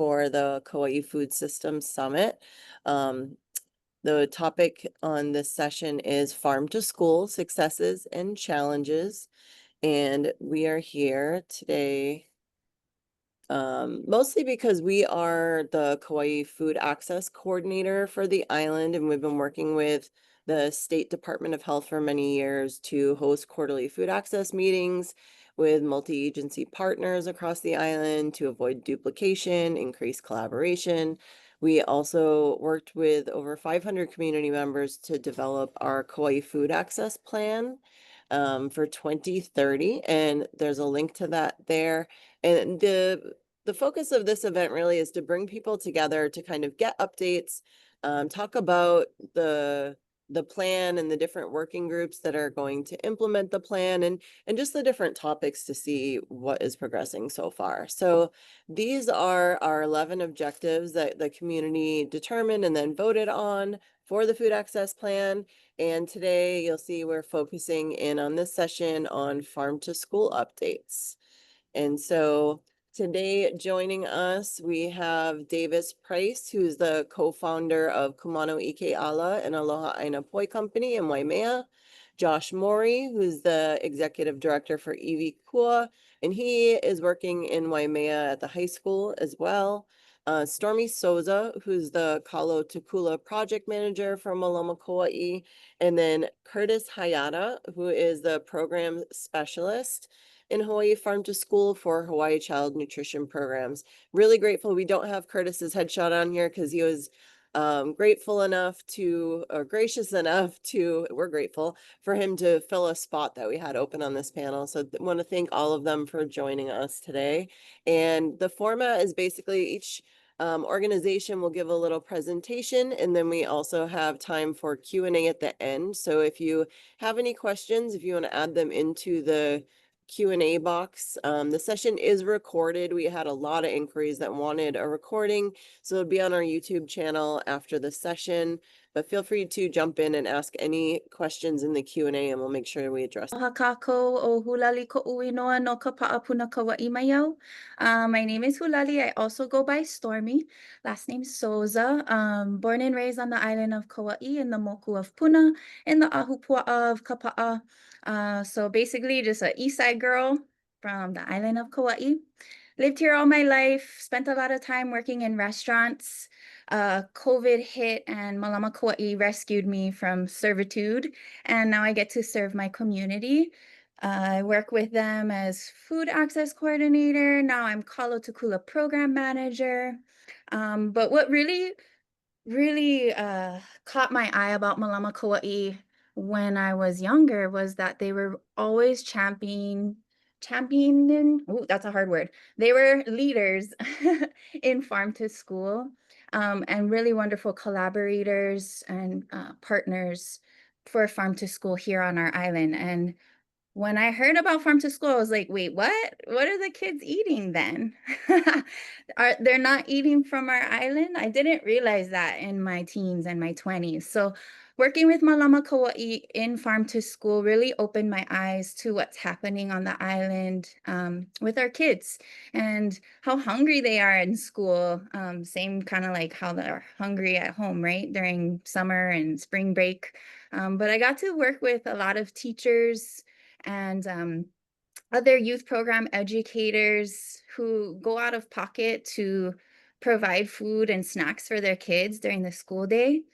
for the Kauai Food Systems Summit. The topic on this session is Farm to School Successes and Challenges. And we are here today mostly because we are the Kauai Food Access Coordinator for the island, and we've been working with the State Department of Health for many years to host quarterly food access meetings with multi-agency partners across the island to avoid duplication, increase collaboration. We also worked with over 500 community members to develop our Kauai Food Access Plan for 2030, and there's a link to that there. And the focus of this event really is to bring people together to kind of get updates, talk about the plan and the different working groups that are going to implement the plan, and just the different topics to see what is progressing so far. So these are our 11 objectives that the community determined and then voted on for the food access plan. And today you'll see we're focusing in on this session on farm to school updates. And so today joining us, we have Davis Price, who's the co-founder of Kumano Ala and Aloha Āina Poi Company in Waimea. Josh Mori, who's the executive director for IWIKUA, and he is working in Waimea at the high school as well. Stormy Soza, who's the Kalo to Kula project manager for Mālama Kauai, and then Curtis Hiada, who is the program specialist in Hawaii Farm to School for Hawaii Child Nutrition Programs. Really grateful we don't have Curtis's headshot on here because he was grateful enough to, or gracious enough to, we're grateful for him to fill a spot that we had open on this panel. So I want to thank all of them for joining us today. And the format is basically each organization will give a little presentation, and then we also have time for Q&A at the end. So if you have any questions, if you want to add them into the Q&A box. The session is recorded. We had a lot of inquiries that wanted a recording, so it'll be on our YouTube channel after the session. But feel free to jump in and ask any questions in the Q&A, and we'll make sure we address. My name is Hulali. I also go by Stormy. Last name Soza. Born and raised on the island of Kauai in the Moku of Puna in the Ahupua of Kapa'a. So basically just an east side girl from the island of Kauai. Lived here all my life, spent a lot of time working in restaurants. COVID hit and Mālama Kauai rescued me from servitude, and now I get to serve my community. I work with them as food access coordinator. Now I'm Kalo to Kula program manager. But what really caught my eye about Mālama Kauai when I was younger was that they were always championing, oh, that's a hard word. They were leaders in farm to school, and really wonderful collaborators and partners for farm to school here on our island. And when I heard about farm to school, I was like, wait, what? What are the kids eating then? They're not eating from our island? I didn't realize that in my teens and my 20s. So working with Mālama Kauai in farm to school really opened my eyes to what's happening on the island with our kids and how hungry they are in school. Same kind of like how they're hungry at home, right? During summer and spring break. But I got to work with a lot of teachers and other youth program educators who go out of pocket to provide food and snacks for their kids during the school day.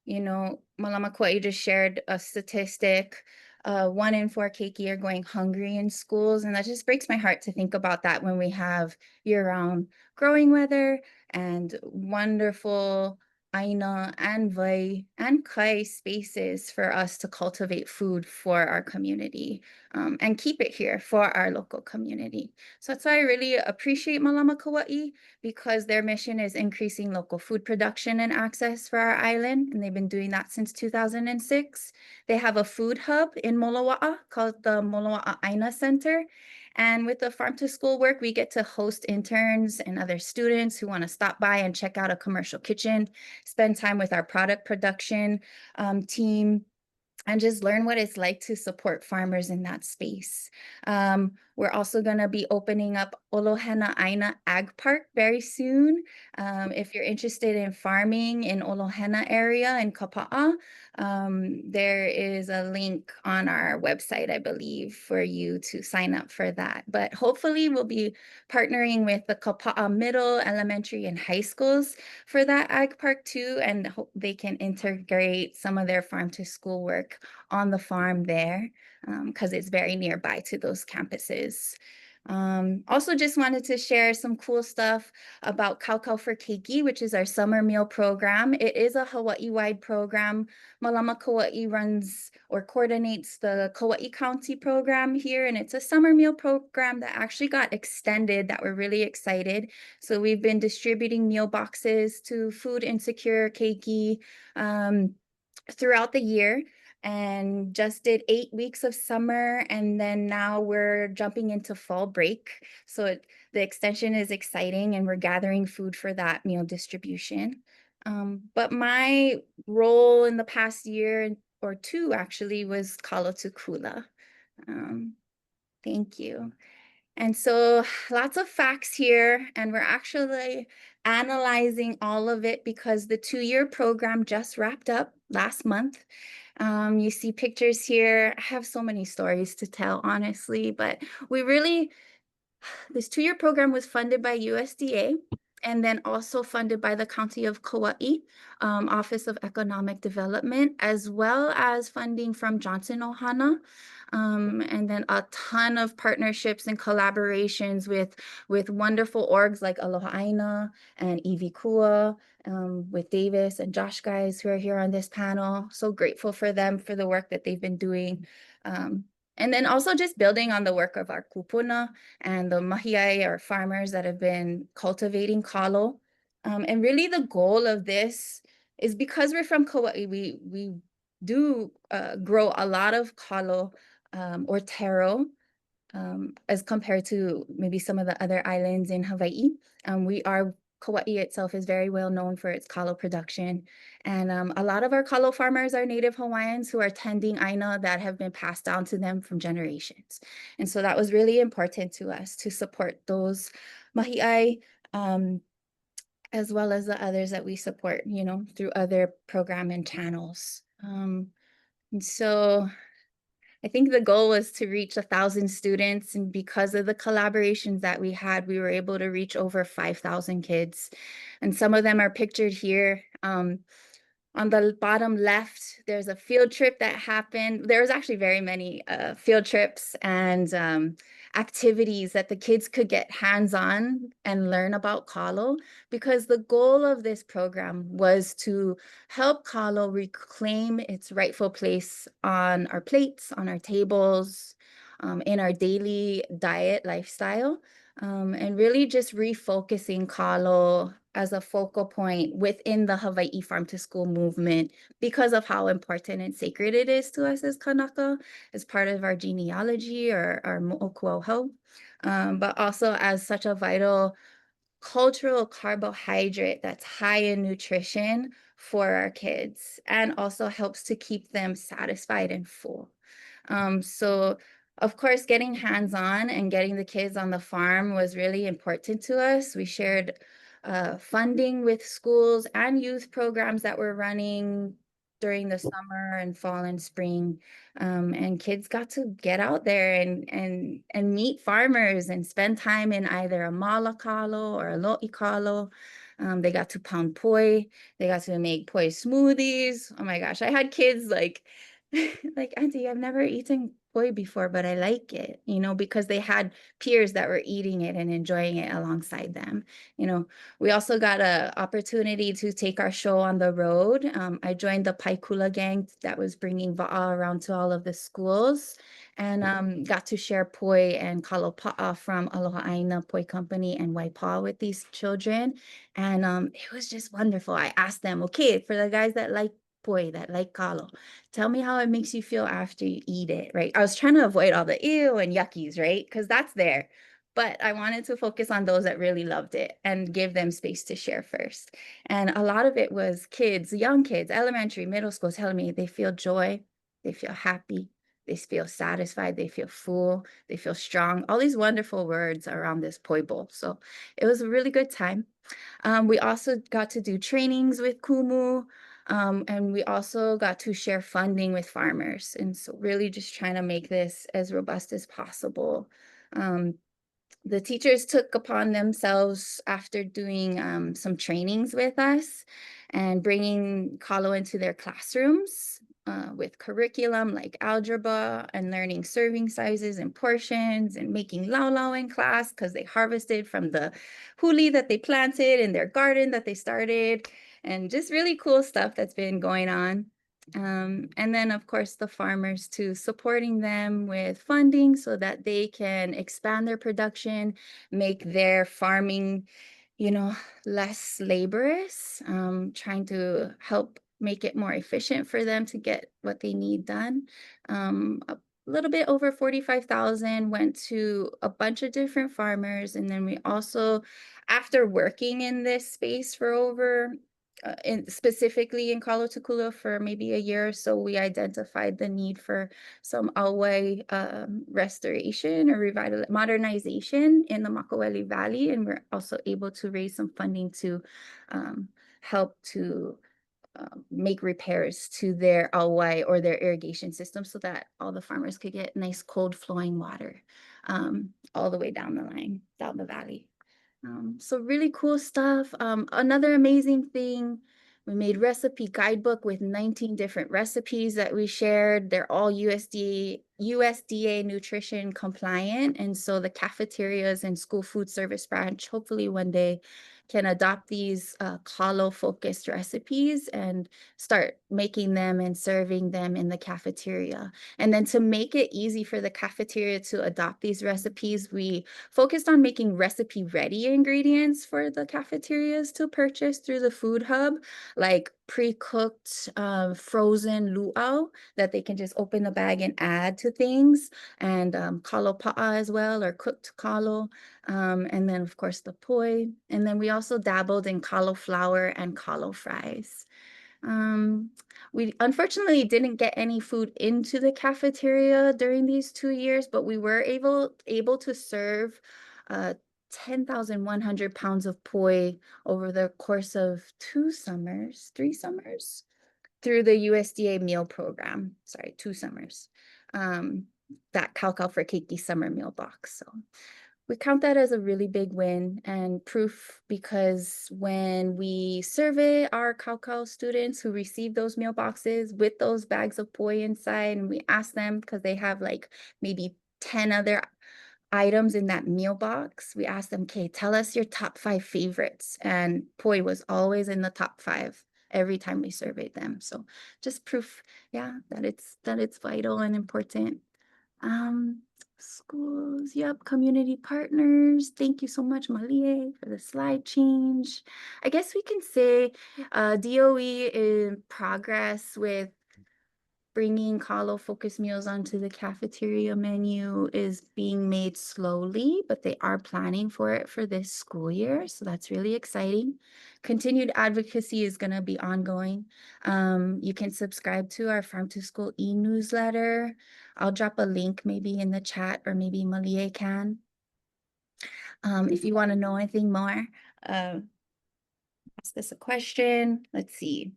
You know, Mālama Kauai just shared a statistic. 1 in 4 keiki are going hungry in schools, and that just breaks my heart to think about that when we have year-round growing weather and wonderful āina and vai and kai spaces for us to cultivate food for our community and keep it here for our local community. So that's why I really appreciate Mālama Kauai, because their mission is increasing local food production and access for our island, and they've been doing that since 2006. They have a food hub in Moloa'a called the Moloa'a Āina Center. And with the farm to school work, we get to host interns and other students who want to stop by and check out a commercial kitchen, spend time with our product production team, and just learn what it's like to support farmers in that space. We're also going to be opening up Olohena Aina Ag Park very soon. If you're interested in farming in Olohena area in Kapa'a, there is a link on our website, I believe, for you to sign up for that. But hopefully we'll be partnering with the Kapa'a middle, elementary, and high schools for that ag park too, and hope they can integrate some of their farm to school work on the farm there, because it's very nearby to those campuses. Also just wanted to share some cool stuff about Kau for Keiki, which is our summer meal program. It is a Hawaii-wide program. Mālama Kauai runs or coordinates the Kauai County program here, and it's a summer meal program that actually got extended that we're really excited. So we've been distributing meal boxes to food insecure keiki throughout the year, and just did 8 weeks of summer, and then now we're jumping into fall break. So the extension is exciting, and we're gathering food for that meal distribution. But my role in the past year or two actually was Kalo to Kula. Thank you. And so lots of facts here, and we're actually analyzing all of it because the 2-year program just wrapped up last month. You see pictures here. I have so many stories to tell, honestly, but this 2-year program was funded by USDA and then also funded by the County of Kauai, Office of Economic Development, as well as funding from Johnson Ohana. And then a ton of partnerships and collaborations with wonderful orgs like Aloha Aina and IWIKUA, with Davis and Josh guys who are here on this panel. So grateful for them for the work that they've been doing. And then also just building on the work of our kupuna and the mahiai, or farmers that have been cultivating kalo. And really the goal of this is because we're from Kauai, we do grow a lot of kalo or taro, as compared to maybe some of the other islands in Hawaii. Kauai itself is very well known for its kalo production. And a lot of our kalo farmers are Native Hawaiians who are tending āina that have been passed down to them from generations. And so that was really important to us to support those mahiai, as well as the others that we support, through other program and channels. And so I think the goal was to reach 1,000 students, and because of the collaborations that we had, we were able to reach over 5,000 kids. And some of them are pictured here. On the bottom left, there's a field trip that happened. There was actually very many field trips and activities that the kids could get hands-on and learn about Kalo, because the goal of this program was to help Kalo reclaim its rightful place on our plates, on our tables, in our daily diet lifestyle, and really just refocusing Kalo as a focal point within the Hawaii Farm to School movement because of how important and sacred it is to us as Kanaka, as part of our genealogy or our mo'okuauhau, but also as such a vital cultural carbohydrate that's high in nutrition for our kids and also helps to keep them satisfied and full. So of course, getting hands-on and getting the kids on the farm was really important to us. We shared funding with schools and youth programs that were running during the summer and fall and spring. And kids got to get out there and meet farmers and spend time in either a mala kalo or a lo'i kalo. They got to pound poi. They got to make poi smoothies. Oh my gosh, I had kids like, like, Auntie, I've never eaten poi before, but I like it, because they had peers that were eating it and enjoying it alongside them. We also got an opportunity to take our show on the road. I joined the Kula gang that was bringing va'a around to all of the schools, and got to share poi and kalopa'a from Aloha Aina Poi Company and Waipa'a with these children. And it was just wonderful. I asked them, okay, for the guys that like poi, that like kalo, tell me how it makes you feel after you eat it, right? I was trying to avoid all the ew and yuckies, right? Because that's there. But I wanted to focus on those that really loved it and give them space to share first. And a lot of it was kids, young kids, elementary, middle school, telling me they feel joy, they feel happy, they feel satisfied, they feel full, they feel strong, all these wonderful words around this poi bowl. So it was a really good time. We also got to do trainings with Kumu, and we also got to share funding with farmers. And so really just trying to make this as robust as possible. The teachers took upon themselves, after doing some trainings with us and bringing Kalo into their classrooms with curriculum like algebra and learning serving sizes and portions and making lau lau in class because they harvested from the huli that they planted in their garden that they started, and just really cool stuff that's been going on. And then, of course, the farmers too, supporting them with funding so that they can expand their production, make their farming, less laborious, trying to help make it more efficient for them to get what they need done. A little bit over 45,000 went to a bunch of different farmers. And then we also, after working in this space for over specifically in Kalo Kula for maybe a year or so, we identified the need for some Hawai restoration or modernization in the Makaweli Valley, and we're also able to raise some funding to help to make repairs to their Hawai or their irrigation system so that all the farmers could get nice cold flowing water all the way down the line, down the valley. So really cool stuff. Another amazing thing, we made recipe guidebook with 19 different recipes that we shared. They're all USDA nutrition compliant. And so the cafeterias and school food service branch, hopefully one day, can adopt these Kalo focused recipes and start making them and serving them in the cafeteria. And then to make it easy for the cafeteria to adopt these recipes, we focused on making recipe ready ingredients for the cafeterias to purchase through the food hub, like pre-cooked frozen luau that they can just open the bag and add to things, and kalo pa'a as well, or cooked kalo, and then of course the poi. And then we also dabbled in kalo flour and kalo fries. We unfortunately didn't get any food into the cafeteria during these 2 years, but we were able to serve 10,100 pounds of poi over the course of 3 summers through the USDA meal program. Sorry, 2 summers. That Kao for Keiki summer meal box. So we count that as a really big win and proof, because when we survey our Kao students who receive those meal boxes with those bags of poi inside, and we ask them, because they have like maybe 10 other items in that meal box, we ask them, okay, tell us your top 5 favorites. And poi was always in the top 5 every time we surveyed them. So just proof, yeah, that it's vital and important. Schools, yep, community partners. Thank you so much, Malie, for the slide change. I guess we can say DOE in progress with bringing Kalo focus meals onto the cafeteria menu is being made slowly, but they are planning for it for this school year. So that's really exciting. Continued advocacy is going to be ongoing. You can subscribe to our Farm to School e-newsletter. I'll drop a link maybe in the chat, or maybe Malie can. If you want to know anything more, ask this a question. Let's see.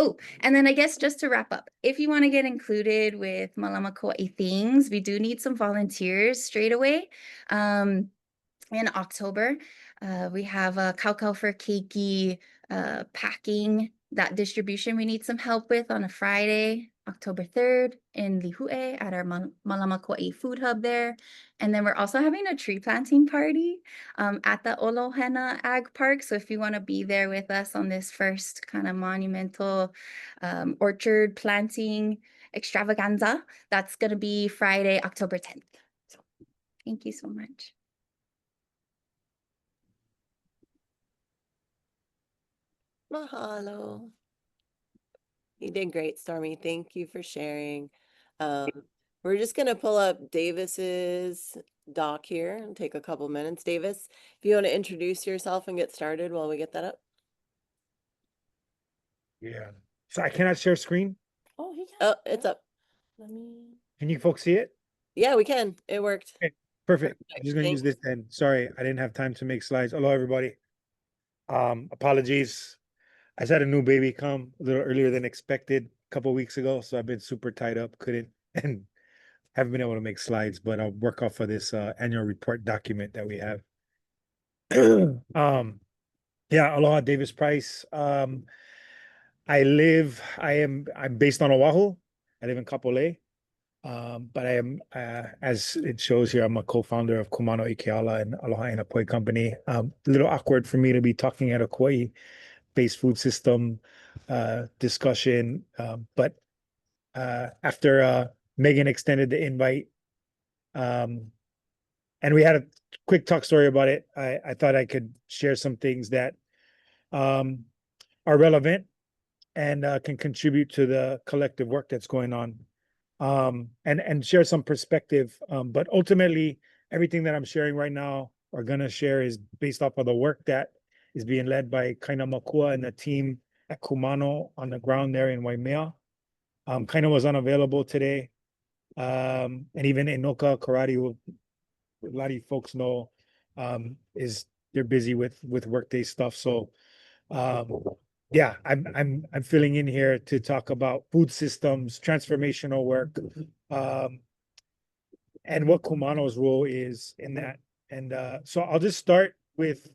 Oh, and then I guess just to wrap up, if you want to get included with Mālama Kauai things, we do need some volunteers straight away. In October, we have a Kao for Keiki packing, that distribution we need some help with on a Friday, October 3rd in Lihue at our Mālama Kauai food hub there. And then we're also having a tree planting party at the Olohena Ag Park. So if you want to be there with us on this first kind of monumental orchard planting extravaganza, that's going to be Friday, October 10th. So thank you so much. Mahalo. You did great, Stormy. Thank you for sharing. We're just going to pull up Davis's doc here and take a couple minutes. Davis, if you want to introduce yourself and get started while we get that up. Yeah. So I cannot share screen? Oh, it's up. Let me. Can you folks see it? Yeah, we can. It worked. Okay, perfect. I'm just gonna Thank use this then. Sorry, I didn't have time to make slides. Hello, everybody. Apologies. I just had a new baby come a little earlier than expected a couple weeks ago, so I've been super tied up, couldn't and haven't been able to make slides, but I'll work off of this annual report document that we have. Yeah, aloha, Davis Price. I'm based on Oahu. I live in Kapolei. But I am, as it shows here, I'm a co-founder of Kumano Ikeala and Aloha Āina Poi Company. A little awkward for me to be talking at a Kauai-based food system discussion, but after Megan extended the invite, and we had a quick talk story about it, I thought I could share some things that are relevant and can contribute to the collective work that's going on. And share some perspective. But ultimately, everything that I'm sharing right now or gonna share is based off of the work that is being led by Kaina Makua and the team at Kumano on the ground there in Waimea. Kaina was unavailable today. And even Inoka Karate, who a lot of you folks know, is they're busy with workday stuff. So yeah, I'm filling in here to talk about food systems, transformational work, and what Kumano's role is in that. And so I'll just start with,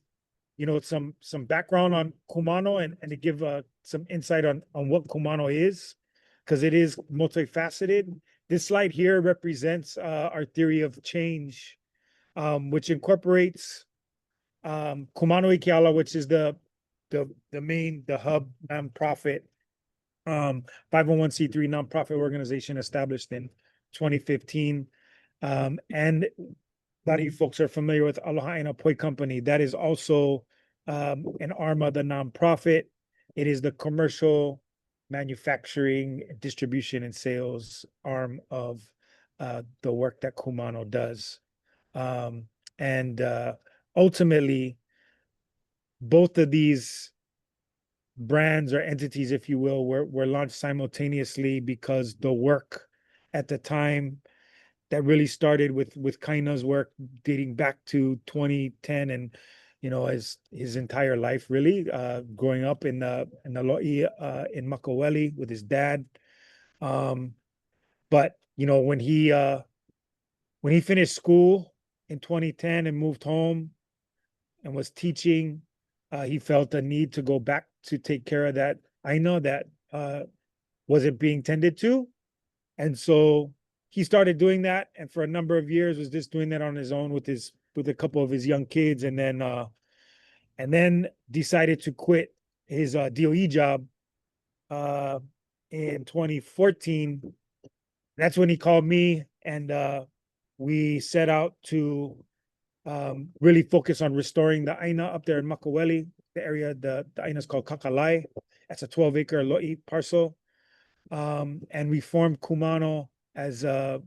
some background on Kumano and to give some insight on what Kumano is, because it is multifaceted. This slide here represents our theory of change, which incorporates Kumano Ikeala, which is the hub nonprofit, 501c3 nonprofit organization established in 2015. And a lot of you folks are familiar with Aloha Āina Poi Company. That is also an arm of the nonprofit. It is the commercial manufacturing, distribution, and sales arm of the work that Kumano does. And ultimately, both of these brands or entities, if you will, were launched simultaneously because the work at the time that really started with Kaina's work dating back to 2010 and his entire life really growing up in the lo'i in Makaweli with his dad. But when he finished school in 2010 and moved home and was teaching, he felt a need to go back to take care of that āina that wasn't being tended to. And so he started doing that, and for a number of years was just doing that on his own with a couple of his young kids, and then decided to quit his DOE job in 2014. That's when he called me, and we set out to really focus on restoring the āina up there in Makaweli, the area, the āina is called Kakalai. That's a 12-acre lo'i parcel. And we formed Kumano as a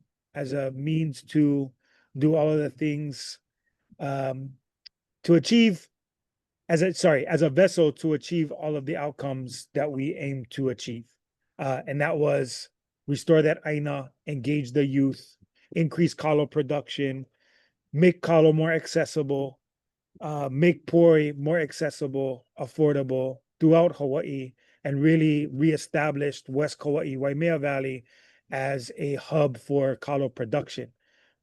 means to do all of the things to achieve as a vessel to achieve all of the outcomes that we aim to achieve. And that was restore that āina, engage the youth, increase kalo production, make kalo more accessible, make poi more accessible, affordable throughout Hawaii, and really reestablished West Kauai, Waimea Valley as a hub for kalo production,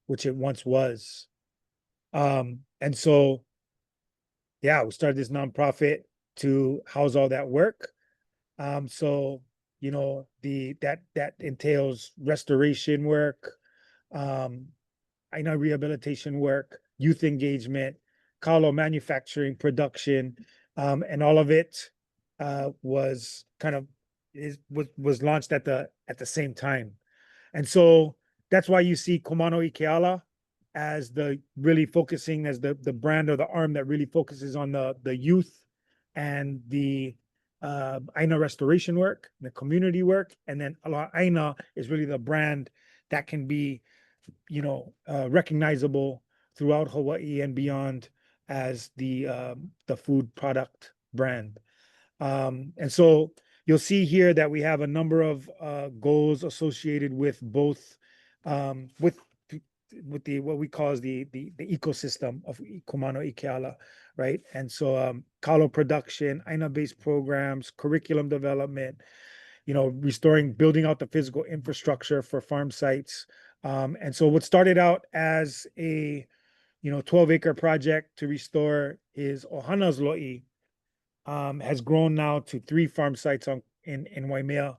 which it once was. And so, yeah, we started this nonprofit to house all that work. So, that entails restoration work, āina rehabilitation work, youth engagement, kalo manufacturing, production, and all of it was launched at the same time. And so that's why you see Kumano Ikeala as the brand or the arm that really focuses on the youth and the āina restoration work, the community work, and then Aloha Āina is really the brand that can be recognizable throughout Hawaii and beyond as the food product brand. And so you'll see here that we have a number of goals associated with both with the what we call as the ecosystem of Kumano Ikeala, right? And so Kalo production, āina-based programs, curriculum development, restoring, building out the physical infrastructure for farm sites. And so what started out as a 12-acre project to restore his Ohana's lo'i has grown now to 3 farm sites in Waimea.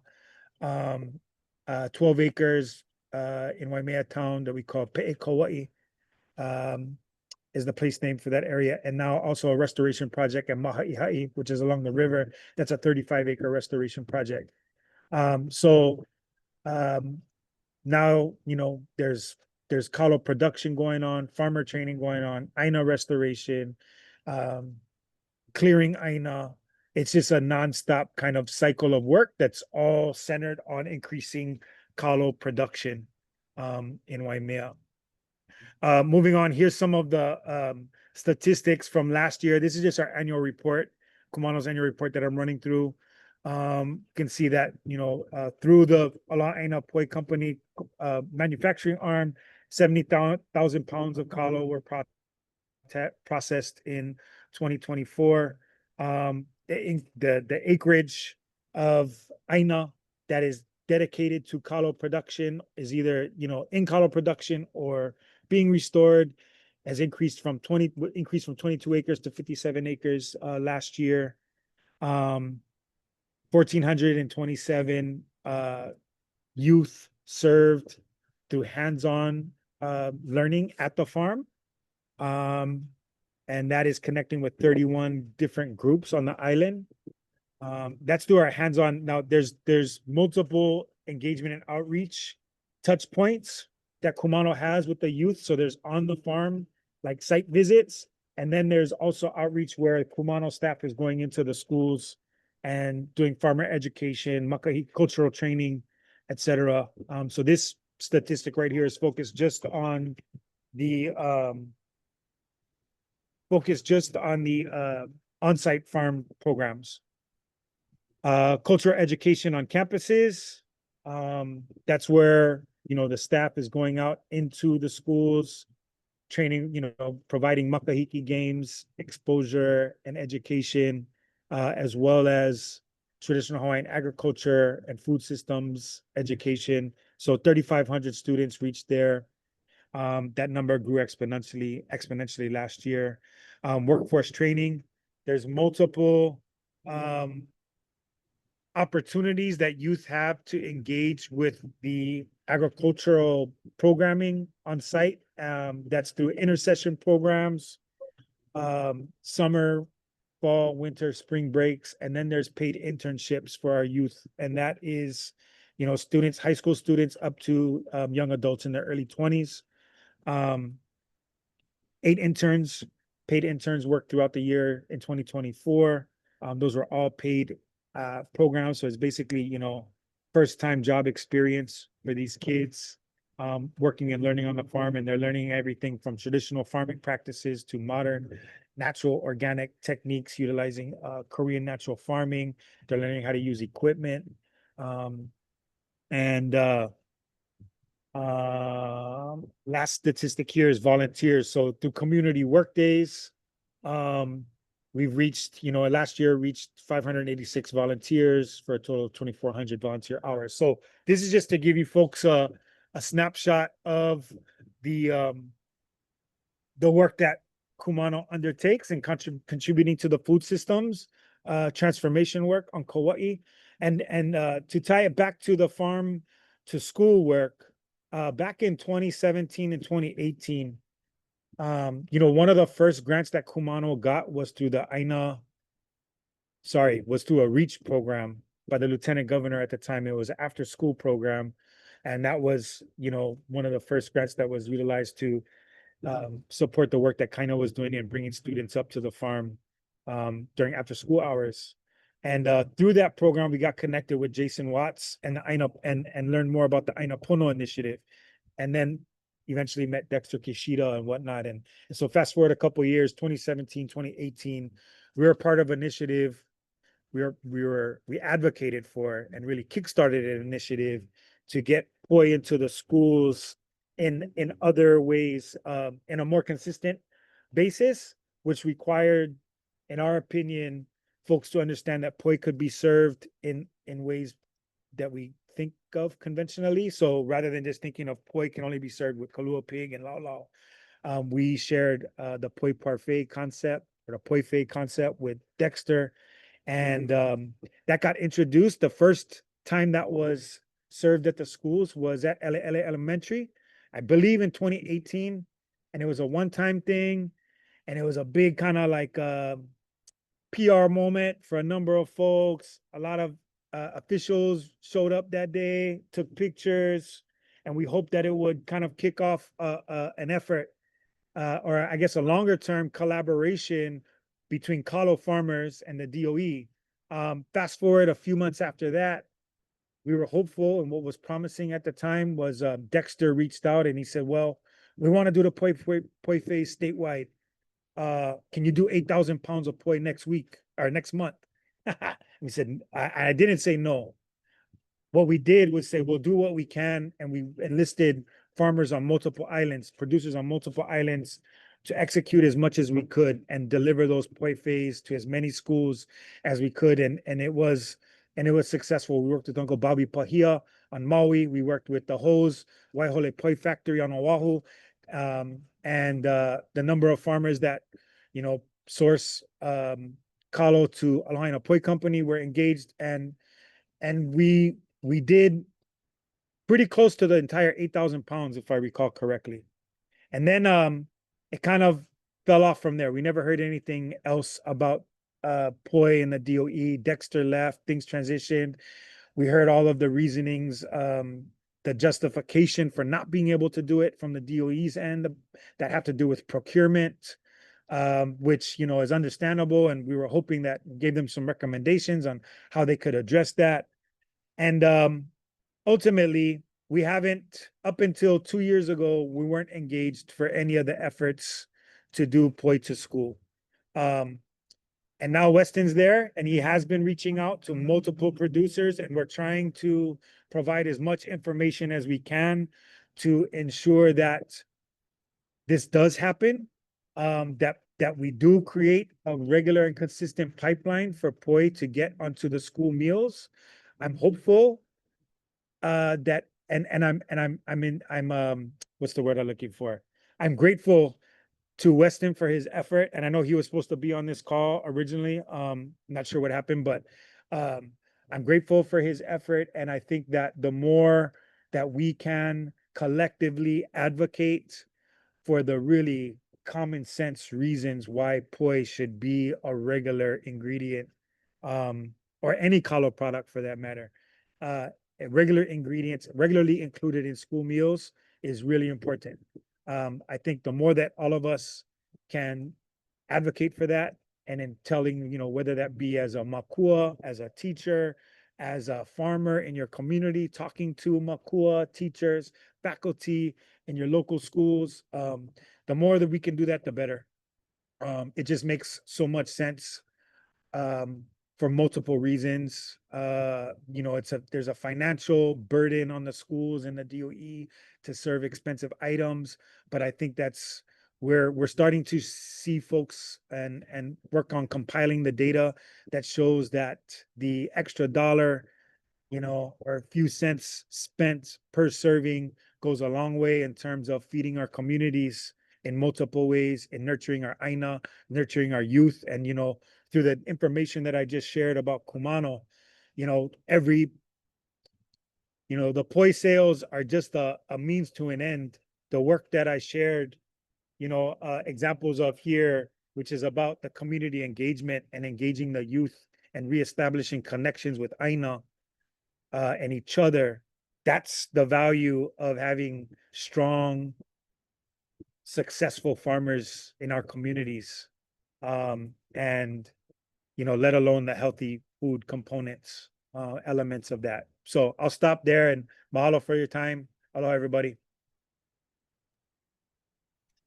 12 acres in Waimea town that we call Pe'e is the place name for that area. And now also a restoration project at Maha'ihai, which is along the river. That's a 35-acre restoration project. So now, there's Kalo production going on, farmer training going on, āina restoration, clearing āina. It's just a nonstop kind of cycle of work that's all centered on increasing Kalo production in Waimea. Moving on, here's some of the statistics from last year. This is just our annual report, Kumano's annual report that I'm running through. You can see that, through the Ala Aina Poi Company manufacturing arm, 70,000 pounds of Kalo were processed in 2024. The acreage of Aina that is dedicated to Kalo production is either, in Kalo production or being restored has increased from 22 acres to 57 acres last year. 1,427 youth served through hands-on learning at the farm. And that is connecting with 31 different groups on the island. That's through our hands-on. Now there's multiple engagement and outreach touch points that Kumano has with the youth. So there's on the farm, like site visits. And then there's also outreach where Kumano staff is going into the schools and doing farmer education, makahi cultural training, etc. So this statistic right here is focused just on the on-site farm programs. Cultural education on campuses. That's where, the staff is going out into the schools, training, providing makahiki games, exposure and education, as well as traditional Hawaiian agriculture and food systems education. So 3,500 students reached there. That number grew exponentially last year. Workforce training. There's multiple opportunities that youth have to engage with the agricultural programming on site. That's through intercession programs, summer, fall, winter, spring breaks, and then there's paid internships for our youth. And that is, students, high school students up to young adults in their early 20s. 8 paid interns worked throughout the year in 2024. Those were all paid programs. So it's basically, first time job experience for these kids working and learning on the farm. And they're learning everything from traditional farming practices to modern natural organic techniques utilizing Korean natural farming. They're learning how to use equipment. Last statistic here is volunteers. So through community work days, we've reached, last year reached 586 volunteers for a total of 2,400 volunteer hours. So this is just to give you folks a snapshot of the work that Kumano undertakes and contributing to the food systems transformation work on Kauai. And to tie it back to the farm to school work, back in 2017 and 2018, one of the first grants that Kumano got was through was through a REACH program by the lieutenant governor at the time. It was an after school program. And that was, one of the first grants that was utilized to support the work that Kaino was doing and bringing students up to the farm during after school hours. And through that program, we got connected with Jason Watts and the āina and learned more about the āina Pono initiative. And then eventually met Dexter Kishida and whatnot. And so fast forward a couple of years, 2017, 2018, we were part of an initiative. We advocated for and really kickstarted an initiative to get poi into the schools in other ways, in a more consistent basis, which required, in our opinion, folks to understand that poi could be served in ways that we think of conventionally. So rather than just thinking of poi can only be served with kalua pig and lau lau, we shared the poi parfait concept or the poi fei concept with Dexter, and that got introduced. The first time that was served at the schools was at LA Elementary, I believe in 2018, and it was a one-time thing, and it was a big kind of like PR moment for a number of folks. A lot of officials showed up that day, took pictures, and we hoped that it would kind of kick off an effort, or I guess a longer term collaboration between Kalo farmers and the DOE. Fast forward a few months after that, we were hopeful, and what was promising at the time was Dexter reached out and he said, well, we want to do the poi phase statewide. Can you do 8,000 pounds of poi next week or next month? We said, I didn't say no. What we did was say, we'll do what we can. And we enlisted farmers on multiple islands, producers on multiple islands to execute as much as we could and deliver those poi phase to as many schools as we could. And it was successful. We worked with Uncle Bobby Pahia on Maui. We worked with the Hose Waihole Poi Factory on Oahu. And the number of farmers that, source Kalo to Lahaina Poi Company were engaged, and we did pretty close to the entire 8,000 pounds, if I recall correctly. And then it kind of fell off from there. We never heard anything else about poi and the DOE. Dexter left, things transitioned. We heard all of the reasonings, the justification for not being able to do it from the DOE's end that have to do with procurement, which, is understandable. And we were hoping that gave them some recommendations on how they could address that. And ultimately, we haven't, up until 2 years ago, we weren't engaged for any of the efforts to do poi to school. And now Weston's there, and he has been reaching out to multiple producers, and we're trying to provide as much information as we can to ensure that this does happen, that we do create a regular and consistent pipeline for poi to get onto the school meals. I'm hopeful that I'm what's the word I'm looking for? I'm grateful to Weston for his effort, and I know he was supposed to be on this call originally. Not sure what happened, but I'm grateful for his effort, and I think that the more that we can collectively advocate for the really common sense reasons why poi should be a regular ingredient, or any Kalo product for that matter, regular ingredients, regularly included in school meals, is really important. I think the more that all of us can advocate for that, and in telling, whether that be as a makua, as a teacher, as a farmer in your community, talking to makua, teachers, faculty in your local schools, the more that we can do that, the better. It just makes so much sense, for multiple reasons. There's a financial burden on the schools and the DOE to serve expensive items, but I think that's where we're starting to see folks and work on compiling the data that shows that the extra dollar, or a few cents spent per serving goes a long way in terms of feeding our communities in multiple ways, in nurturing our āina, nurturing our youth. And, through the information that I just shared about Kumano, the poi sales are just a means to an end. The work that I shared, examples of here, which is about the community engagement and engaging the youth and reestablishing connections with āina and each other. That's the value of having strong, successful farmers in our communities. And let alone the healthy food components, elements of that. So I'll stop there, and mahalo for your time. Aloha, everybody.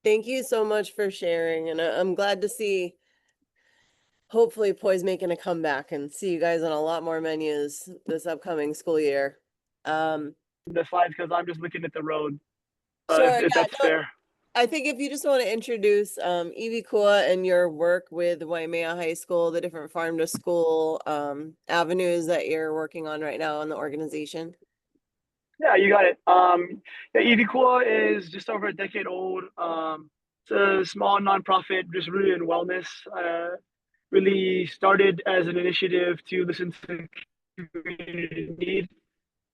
Thank you so much for sharing, and I'm glad to see, hopefully poi's making a comeback and see you guys on a lot more menus this upcoming school year. the slides because I'm just looking at the road. Sure, If yeah, that's no, fair. I think if you just want to introduce IWIKUA and your work with Waimea High School, the different farm to school avenues that you're working on right now in the organization. Yeah, you got it. Yeah, IWIKUA is just over a decade old. It's a small nonprofit, just rooted in wellness. Really started as an initiative to listen to community need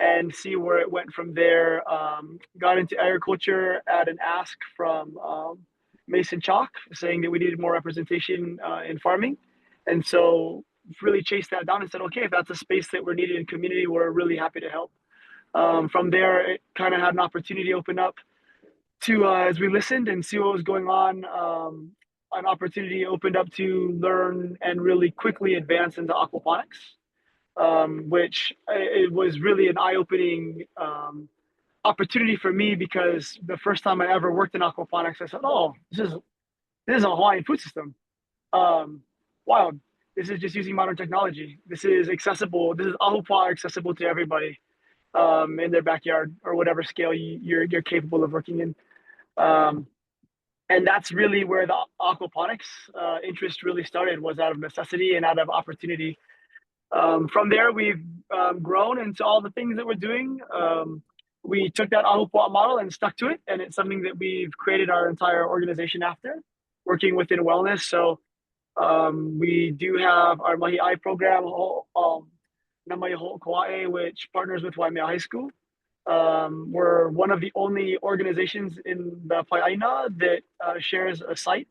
and see where it went from there. Got into agriculture at an ask from Mason Chalk saying that we needed more representation in farming. And so really chased that down and said, okay, if that's a space that we're needed in community, we're really happy to help. From there, it kind of had an opportunity open up to, as we listened and see what was going on, an opportunity opened up to learn and really quickly advance into aquaponics, which it was really an eye-opening opportunity for me because the first time I ever worked in aquaponics, I said, "Oh, this is a Hawaiian food system. Wild. This is just using modern technology. This is accessible. This is ahupa accessible to everybody in their backyard or whatever scale you're capable of working in." And that's really where the aquaponics interest really started, was out of necessity and out of opportunity. From there, we've grown into all the things that we're doing. We took that ahupua'a model and stuck to it, and it's something that we've created our entire organization after, working within wellness. So we do have our Mahi'ai program, Namai Ho'okoa'e, which partners with Waimea High School. We're one of the only organizations in the Āina that shares a site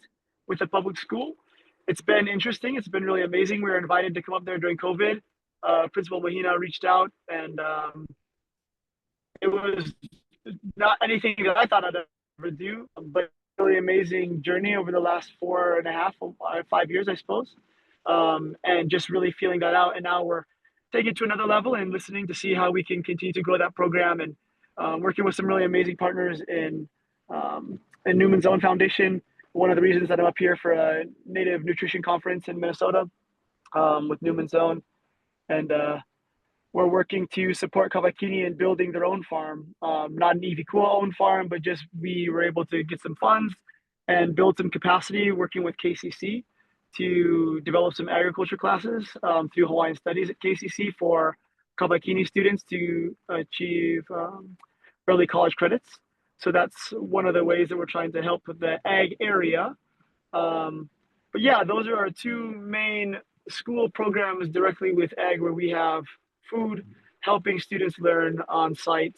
with a public school. It's been interesting. It's been really amazing. We were invited to come up there during COVID. Principal Mahina reached out, and it was not anything that I thought I'd ever do, but really amazing journey over the last 4.5, 5 years, I suppose. And just really feeling that out. And now we're taking it to another level and listening to see how we can continue to grow that program, and working with some really amazing partners in Newman's Own Foundation. One of the reasons that I'm up here for a Native Nutrition Conference in Minnesota with Newman's Own. And we're working to support Kawakini in building their own farm, not an IWIKUA owned farm, but just we were able to get some funds and build some capacity working with KCC to develop some agriculture classes through Hawaiian Studies at KCC for Kawakini students to achieve early college credits. So that's one of the ways that we're trying to help with the ag area. But yeah, those are our two main school programs directly with ag, where we have food, helping students learn on site.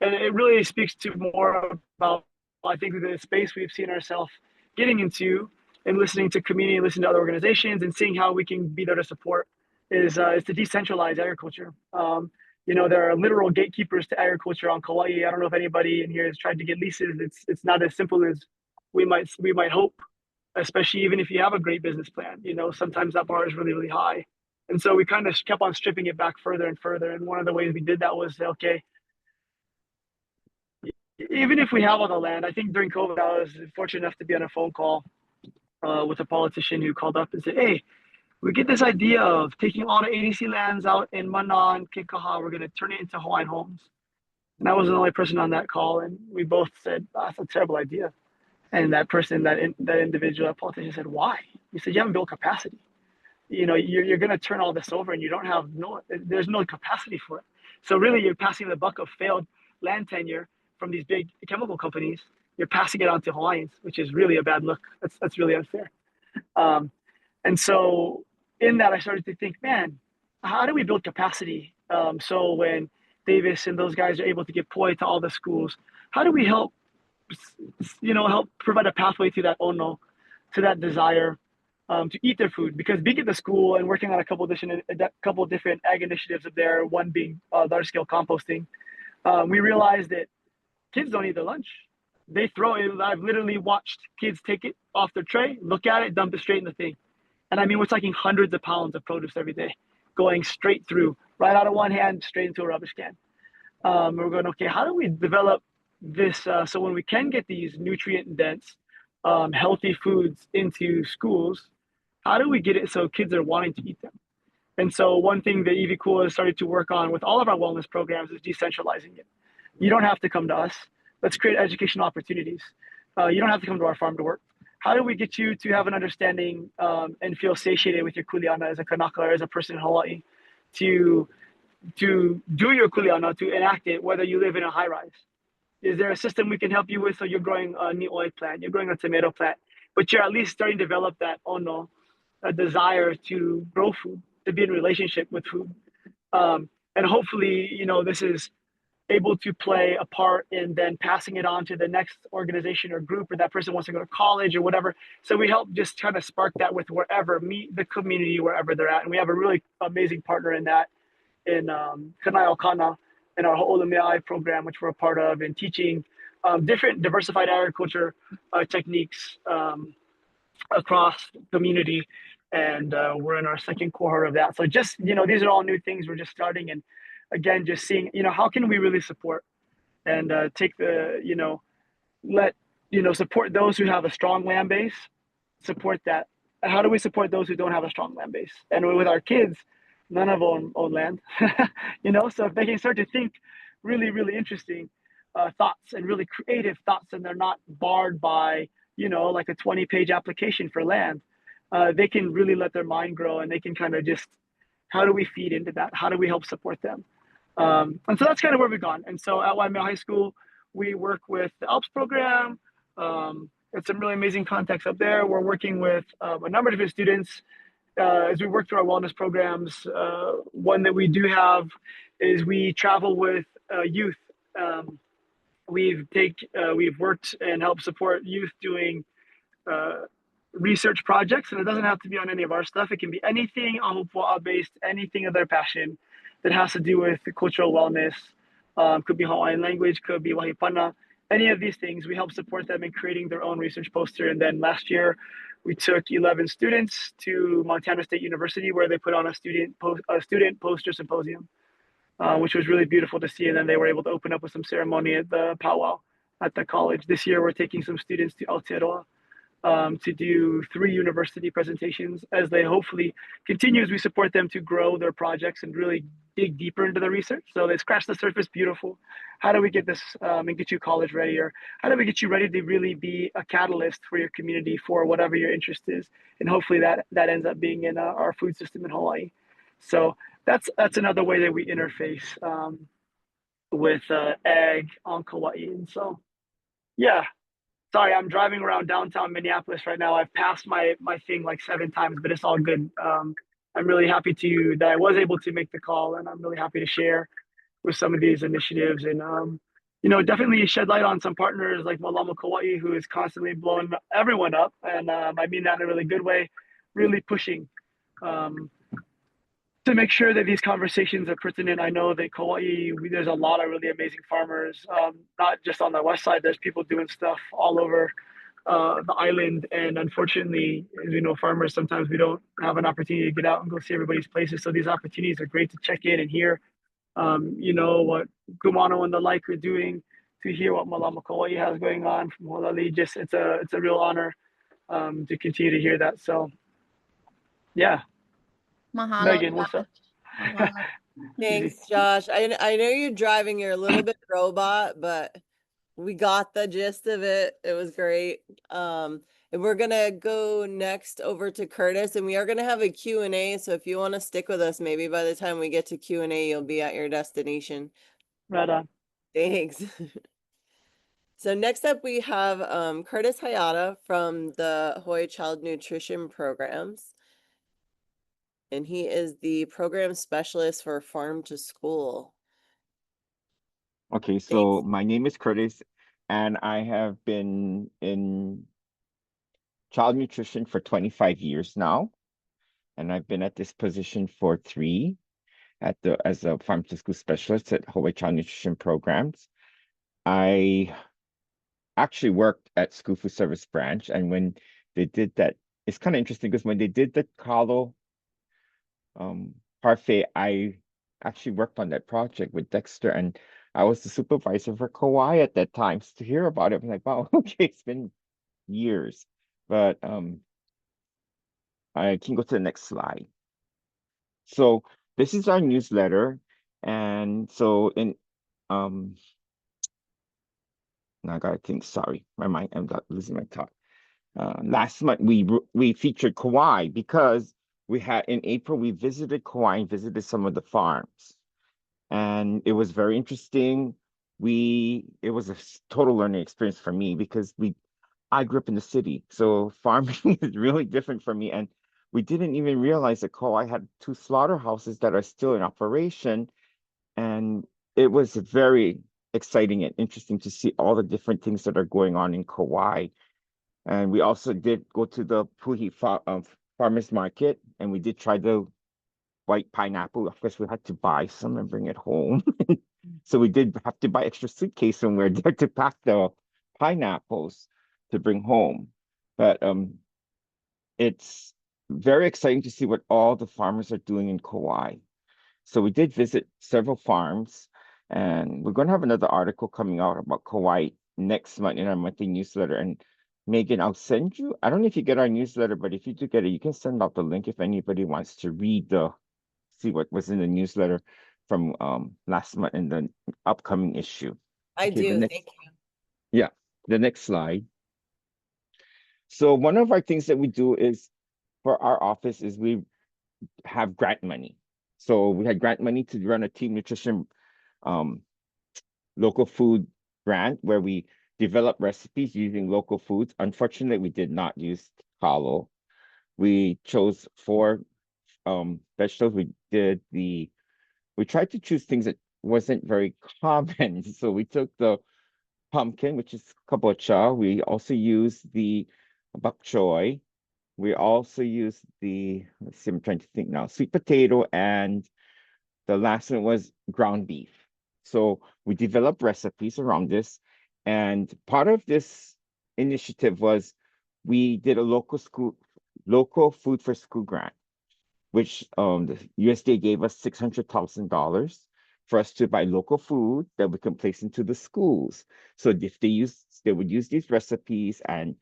And it really speaks to more about, I think, the space we've seen ourselves getting into, and listening to community, listening to other organizations, and seeing how we can be there to support is to decentralize agriculture. There are literal gatekeepers to agriculture on Kauai. I don't know if anybody in here has tried to get leases. It's not as simple as we might hope, especially even if you have a great business plan. Sometimes that bar is really, really high. And so we kind of kept on stripping it back further and further. And one of the ways we did that was, okay, even if we have all the land, I think during COVID, I was fortunate enough to be on a phone call with a politician who called up and said, "Hey, we get this idea of taking all the ADC lands out in Mana and Kekaha. We're going to turn it into Hawaiian homes." And I was the only person on that call. And we both said, "That's a terrible idea." And that person, that individual, that politician said, "Why?" He said, "You haven't built capacity. You're going to turn all this over and you don't have there's no capacity for it. So really you're passing the buck of failed land tenure from these big chemical companies. You're passing it on to Hawaiians, which is really a bad look. That's really unfair." And so in that, I started to think, man, how do we build capacity? So when Davis and those guys are able to get poi to all the schools, how do we help provide a pathway to that ono, to that desire to eat their food? Because being at the school and working on a couple of different ag initiatives up there, one being large scale composting, we realized that kids don't eat their lunch. They throw it. I've literally watched kids take it off their tray, look at it, dump it straight in the thing. And I mean, we're talking hundreds of pounds of produce every day going straight through, right out of one hand, straight into a rubbish can. We're going, okay, how do we develop this so when we can get these nutrient dense, healthy foods into schools, how do we get it so kids are wanting to eat them? And so one thing that IWIKUA has started to work on with all of our wellness programs is decentralizing it. You don't have to come to us. Let's create educational opportunities. You don't have to come to our farm to work. How do we get you to have an understanding and feel satiated with your kuleana as a Kanaka or as a person in Hawaii to do your kuleana, to enact it, whether you live in a high rise? Is there a system we can help you with? So you're growing a nioi plant, you're growing a tomato plant, but you're at least starting to develop that ono, a desire to grow food, to be in relationship with food. And hopefully, this is able to play a part in then passing it on to the next organization or group, or that person wants to go to college or whatever. So we help just kind of spark that with meet the community wherever they're at. And we have a really amazing partner in that, in Kanai Okana, in our Ho'olumeai program, which we're a part of, in teaching different diversified agriculture techniques across community. And we're in our second cohort of that. So just, these are all new things we're just starting. And again, just seeing, how can we really support and take the, support those who have a strong land base, support that. And how do we support those who don't have a strong land base? And with our kids, none of them own land, so if they can start to think really, really interesting thoughts and really creative thoughts, and they're not barred by, like a 20-page application for land, they can really let their mind grow, and they can kind of just, how do we feed into that? How do we help support them? And so that's kind of where we've gone. And so at Waimea High School, we work with the ALPS program. It's some really amazing context up there. We're working with a number of different students as we work through our wellness programs. One that we do have is we travel with youth. We've worked and helped support youth doing research projects, and it doesn't have to be on any of our stuff. It can be anything ahupua'a based, anything of their passion that has to do with cultural wellness. Could be Hawaiian language, could be wahipana, any of these things. We help support them in creating their own research poster. And then last year, we took 11 students to Montana State University, where they put on a student poster symposium, which was really beautiful to see. And then they were able to open up with some ceremony at the powwow at the college. This year, we're taking some students to Aotearoa to do 3 university presentations, as they hopefully continue, as we support them to grow their projects and really dig deeper into the research. So they scratch the surface, beautiful. How do we get this and get you college ready, or how do we get you ready to really be a catalyst for your community for whatever your interest is? And hopefully that ends up being in our food system in Hawaii. So that's another way that we interface with ag on Kauai. And so, yeah. Sorry, I'm driving around downtown Minneapolis right now. I've passed my thing like 7 times, but it's all good. I'm really happy that I was able to make the call, and I'm really happy to share with some of these initiatives, and definitely shed light on some partners like Mālama Kauai, who is constantly blowing everyone up, and I mean that in a really good way, really pushing to make sure that these conversations are pertinent. I know that Kauai, there's a lot of really amazing farmers, not just on the west side. There's people doing stuff all over the island. And unfortunately, as we know, farmers, sometimes we don't have an opportunity to get out and go see everybody's places. So these opportunities are great to check in and hear, what Kumano and the like are doing, to hear what Mālama Kauai has going on from Holali. Just, it's a real honor to continue to hear that. So, yeah. Mahalo. Megan, what's up? Wow. Thanks, Josh. I know you're driving, you're a little bit robot, but we got the gist of it. It was great. And we're gonna go next over to Curtis, and we are gonna have a Q&A. So if you want to stick with us, maybe by the time we get to Q&A, you'll be at your destination. Right on. Thanks. So next up, we have Curtis Hiada from the Hawaii Child Nutrition Programs. And he is the program specialist for Farm to School. Okay, so my name is Curtis, and I have been in child nutrition for 25 years now. And I've been at this position for 3 as a Farm to School specialist at Hawaii Child Nutrition Programs. I actually worked at School Food Service Branch, and when they did that, it's kind of interesting because when they did the Kalo parfait, I actually worked on that project with Dexter, and I was the supervisor for Kauai at that time. So to hear about it, I'm like, wow, okay, it's been years. But I can go to the next slide. So this is our newsletter, and so in Now I gotta think, sorry, my mind, I'm losing my thought. Last month we featured Kauai because we had in April we visited Kauai and visited some of the farms, and it was very interesting. It was a total learning experience for me because I grew up in the city, so farming is really different for me, and we didn't even realize that Kauai had 2 slaughterhouses that are still in operation, and it was very exciting and interesting to see all the different things that are going on in Kauai. And we also did go to the farmers market, and we did try the white pineapple. Of course, we had to buy some and bring it home. So we did have to buy extra suitcase when we were there to pack the pineapples to bring home. But it's very exciting to see what all the farmers are doing in Kauai. So we did visit several farms, and we're going to have another article coming out about Kauai next month in our monthly newsletter. And Megan, I'll send you, I don't know if you get our newsletter, but if you do get it, you can send out the link if anybody wants to see what was in the newsletter from last month in the upcoming issue. I Okay, do. Thank you. Yeah, the next slide. So one of our things that we do is for our office is we have grant money. So we had grant money to run a team nutrition local food grant where we develop recipes using local foods. Unfortunately, we did not use Kalo. We chose 4 vegetables. We tried to choose things that wasn't very common. So we took the pumpkin, which is kabocha. We also used the bok choy. We also used let's see, I'm trying to think now, sweet potato, and the last one was ground beef. So we developed recipes around this. And part of this initiative was we did a local food for school grant, which the USDA gave us $600,000 for us to buy local food that we can place into the schools. So if they would use these recipes and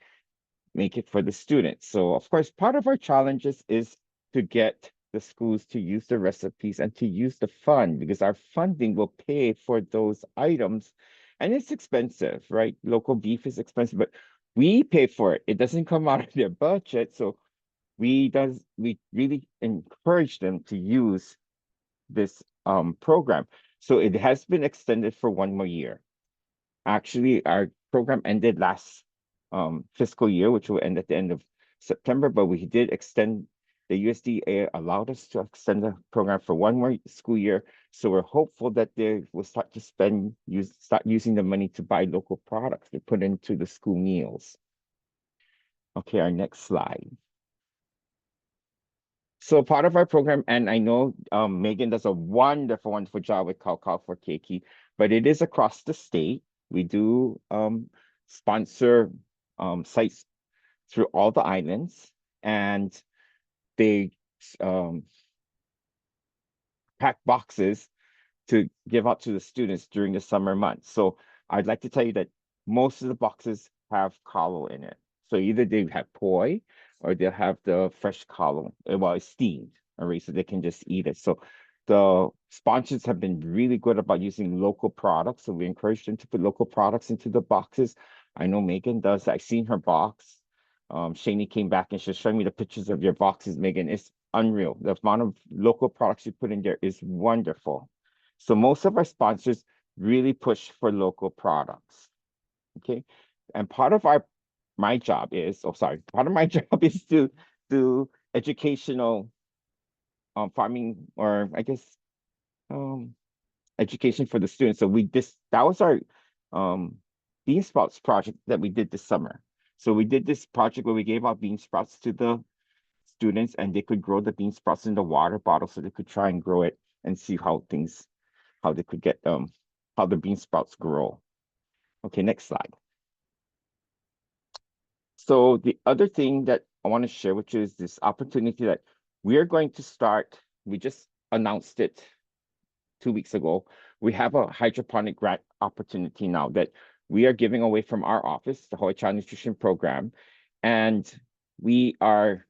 make it for the students. So of course, part of our challenges is to get the schools to use the recipes and to use the fund, because our funding will pay for those items, and it's expensive, right? Local beef is expensive, but we pay for it. It doesn't come out of their budget. So we really encourage them to use this program. So it has been extended for 1 more year. Actually, our program ended last fiscal year, which will end at the end of September, but we did extend, the USDA allowed us to extend the program for 1 more school year. So we're hopeful that they will start to start using the money to buy local products to put into the school meals. Okay, our next slide. So part of our program, and I know Megan does a wonderful, wonderful job with Kau for Keiki, but it is across the state. We do sponsor sites through all the islands, and they pack boxes to give out to the students during the summer months. So I'd like to tell you that most of the boxes have Kalo in it. So either they have poi or they'll have the fresh Kalo. Well, it's steamed, all right, so they can just eat it. So the sponsors have been really good about using local products. So we encourage them to put local products into the boxes. I know Megan does. I've seen her box. Shani came back and she's showing me the pictures of your boxes, Megan. It's unreal. The amount of local products you put in there is wonderful. So most of our sponsors really push for local products. Okay. And part of my job is, part of my job is to do educational farming, or I guess education for the students. So that was our bean sprouts project that we did this summer. So we did this project where we gave out bean sprouts to the students, and they could grow the bean sprouts in the water bottle, so they could try and grow it and see how they could get how the bean sprouts grow. Okay, next slide. So the other thing that I want to share, which is this opportunity that we're going to start, we just announced it 2 weeks ago. We have a hydroponic grant opportunity now that we are giving away from our office, the Hawaii Child Nutrition Program, and we are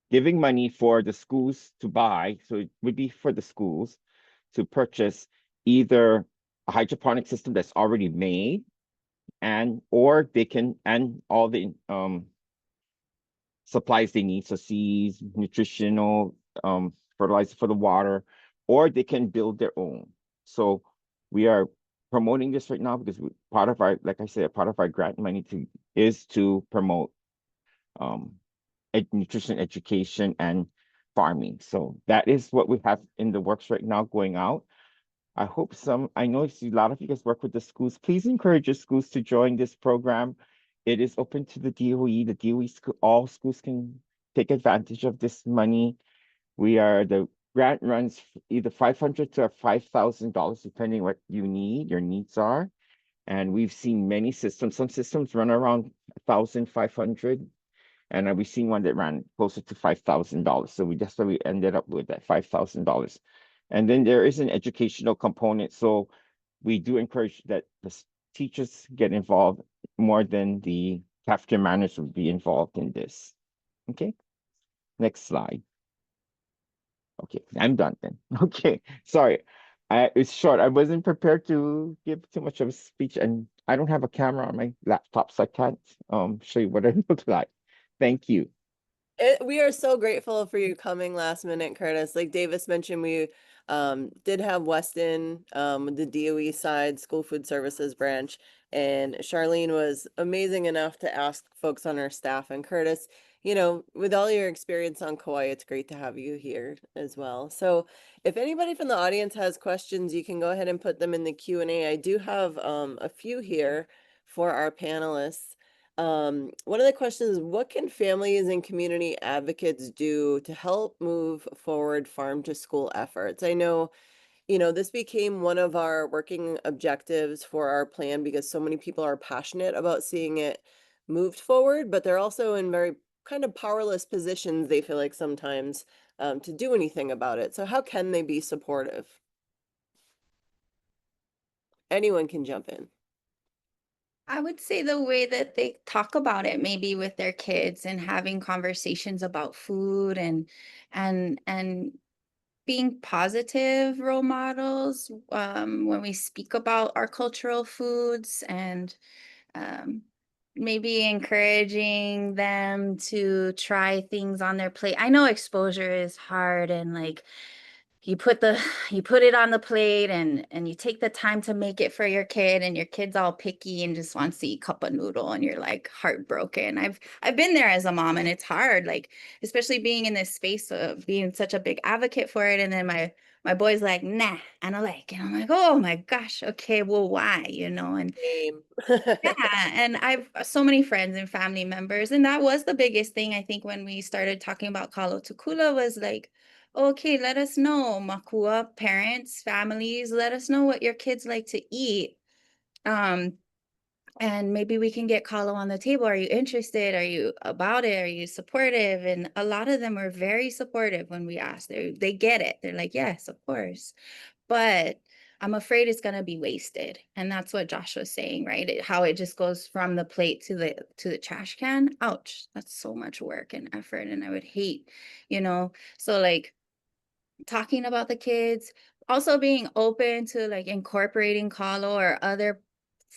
giving money for the schools to buy. So it would be for the schools to purchase either a hydroponic system that's already made, and or they can, and all the supplies they need, so seeds, nutritional, fertilizer for the water, or they can build their own. So we are promoting this right now because part of our, like I said, part of our grant money is to promote nutrition education and farming. So that is what we have in the works right now going out. I hope I know a lot of you guys work with the schools. Please encourage your schools to join this program. It is open to the DOE. The DOE school, all schools can take advantage of this money. The grant runs either $500 to $5,000, depending what you need, your needs are. And we've seen many systems. Some systems run around 1,500. And we've seen one that ran closer to $5,000. So that's why we ended up with that $5,000. And then there is an educational component. So we do encourage that the teachers get involved more than the cafeteria managers would be involved in this. Okay, next slide. Okay, I'm done then. Okay, sorry. It's short. I wasn't prepared to give too much of a speech, and I don't have a camera on my laptop, so I can't show you what I look like. Thank you. We are so grateful for you coming last minute, Curtis. Like Davis mentioned, we did have Weston, the DOE side, School Food Services branch, and Charlene was amazing enough to ask folks on our staff. And Curtis, you know, with all your experience on Kauai, it's great to have you here as well. So if anybody from the audience has questions, you can go ahead and put them in the Q&A. I do have a few here for our panelists. One of the questions is, what can families and community advocates do to help move forward farm to school efforts? I know, you know, this became one of our working objectives for our plan because so many people are passionate about seeing it moved forward, but they're also in very kind of powerless positions, they feel like sometimes, to do anything about it. So how can they be supportive? Anyone can jump in. I would say the way that they talk about it, maybe with their kids and having conversations about food and being positive role models when we speak about our cultural foods, and um, maybe encouraging them to try things on their plate. I know exposure is hard, and like you put it on the plate and you take the time to make it for your kid, and your kid's all picky and just wants to eat cup of noodle, and you're like heartbroken. I've been there as a mom, and it's hard, like especially being in this space of being such a big advocate for it, and then my boy's like, nah, I don't like it. I'm like, oh my gosh, okay, well, why, and Same. yeah, and I've so many friends and family members, and that was the biggest thing I think when we started talking about Kalo to Kula was like, okay, let us know, Makua parents, families, let us know what your kids like to eat. And maybe we can get Kalo on the table. Are you interested? Are you about it? Are you supportive? And a lot of them are very supportive when we ask. They get it. They're like, yes, of course. But I'm afraid it's going to be wasted. And that's what Josh was saying, right? How it just goes from the plate to the trash can. Ouch, that's so much work and effort. And I would hate, so like talking about the kids, also being open to like incorporating Kalo or other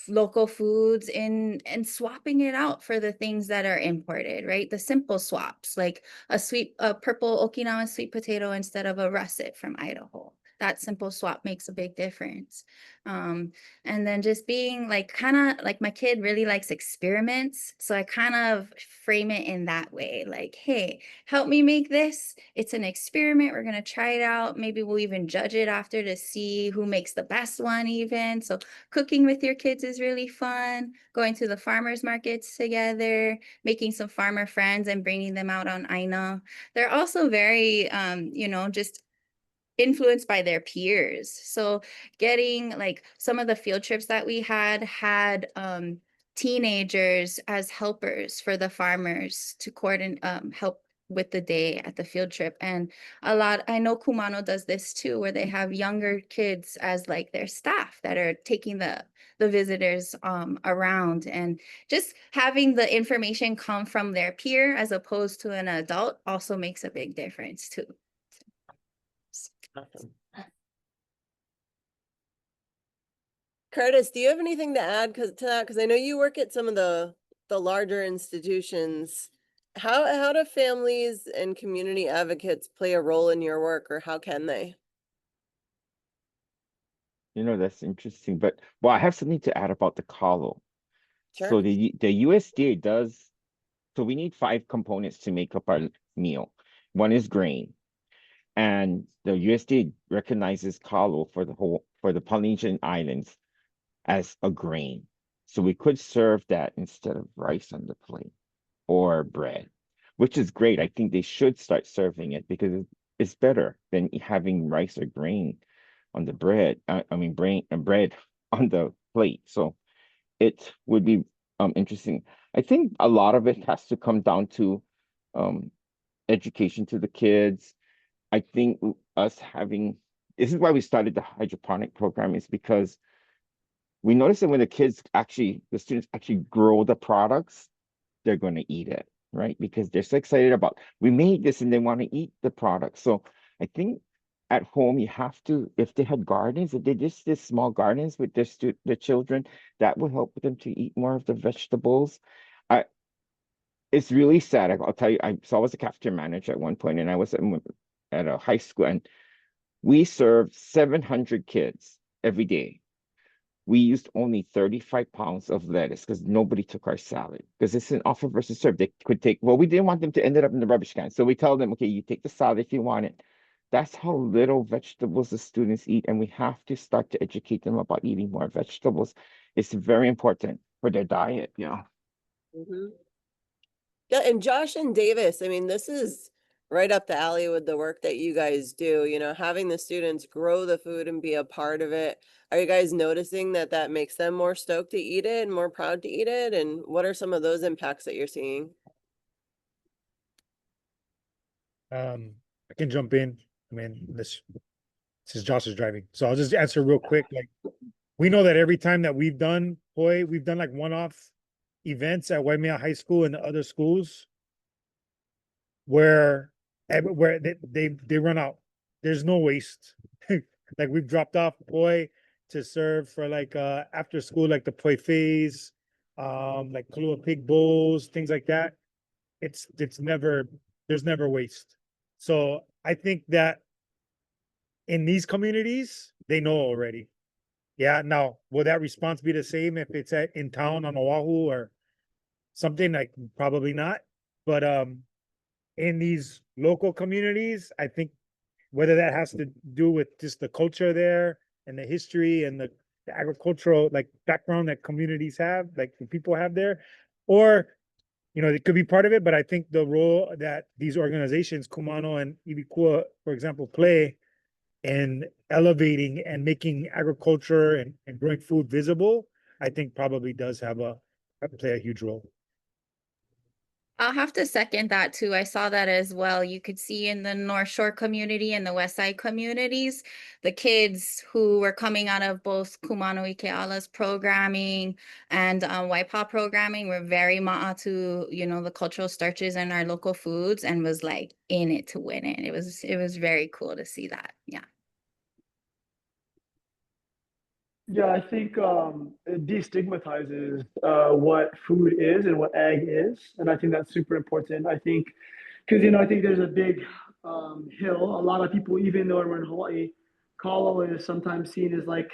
local foods in and swapping it out for the things that are imported, right? The simple swaps, like a purple Okinawan sweet potato instead of a russet from Idaho. That simple swap makes a big difference. And then just being like, kind of like, my kid really likes experiments. So I kind of frame it in that way, like, hey, help me make this. It's an experiment. We're going to try it out. Maybe we'll even judge it after to see who makes the best one even. So cooking with your kids is really fun. Going to the farmers markets together, making some farmer friends and bringing them out on āina. They're also very, just influenced by their peers. So getting like some of the field trips that we had teenagers as helpers for the farmers to coordinate, help with the day at the field trip. And I know Kumano does this too, where they have younger kids as like their staff that are taking the visitors around, and just having the information come from their peer as opposed to an adult also makes a big difference too. Awesome. Curtis, do you have anything to add to that? Because I know you work at some of the larger institutions. How do families and community advocates play a role in your work, or how can they? That's interesting. But well, I have something to add about the Kalo. Sure. So the USDA does. So we need 5 components to make up our meal. One is grain, and the USDA recognizes Kalo for the Polynesian Islands as a grain. So we could serve that instead of rice on the plate or bread, which is great. I think they should start serving it because it's better than having rice or grain on the bread. Bread on the plate. So it would be interesting. I think a lot of it has to come down to education to the kids. I think us having this is why we started the hydroponic program, is because we noticed that when the students actually grow the products, they're going to eat it, right? Because they're so excited about, we made this and they want to eat the product. So I think at home you have to, if they had gardens, if they just did small gardens with their children, that will help them to eat more of the vegetables. It's really sad. I'll tell you, I was a cafeteria manager at one point, and I was at a high school, and we served 700 kids every day. We used only 35 pounds of lettuce because nobody took our salad, because it's an offer versus serve. They could take, well, we didn't want them to end it up in the rubbish can. So we tell them, okay, you take the salad if you want it. That's how little vegetables the students eat. And we have to start to educate them about eating more vegetables. It's very important for their diet. Yeah. Mhm. Yeah, and Josh and Davis, I mean, this is right up the alley with the work that you guys do, having the students grow the food and be a part of it. Are you guys noticing that makes them more stoked to eat it and more proud to eat it? And what are some of those impacts that you're seeing? I can jump in. I mean, this is Josh is driving, so I'll just answer real quick. Like, we know that every time that we've done we've done like one-off events at Waimea High School and the other schools where they run out. There's no waste. Like, we've dropped off to serve for like after school, like the poi phase, like Kalua pig bowls, things like that. It's never, there's never waste. So I think that in these communities, they know already. Yeah. Now, will that response be the same if it's in town on Oahu or something? Like, probably not. But in these local communities, I think whether that has to do with just the culture there and the history and the agricultural like background that communities have, like the people have there, or it could be part of it. But I think the role that these organizations, Kumano and IWIKUA, for example, play in elevating and making agriculture and growing food visible, I think probably does play a huge role. I'll have to second that too. I saw that as well. You could see in the North Shore community and the West Side communities, the kids who were coming out of both Kumano Ikeala's programming and Waipa programming were very ma'a to, the cultural starches and our local foods, and was like in it to win it. It was very cool to see that. Yeah. Yeah, I think it destigmatizes what food is and what ag is, and I think that's super important. I think because I think there's a big hill. A lot of people, even though we're in Hawaii, Kalo is sometimes seen as like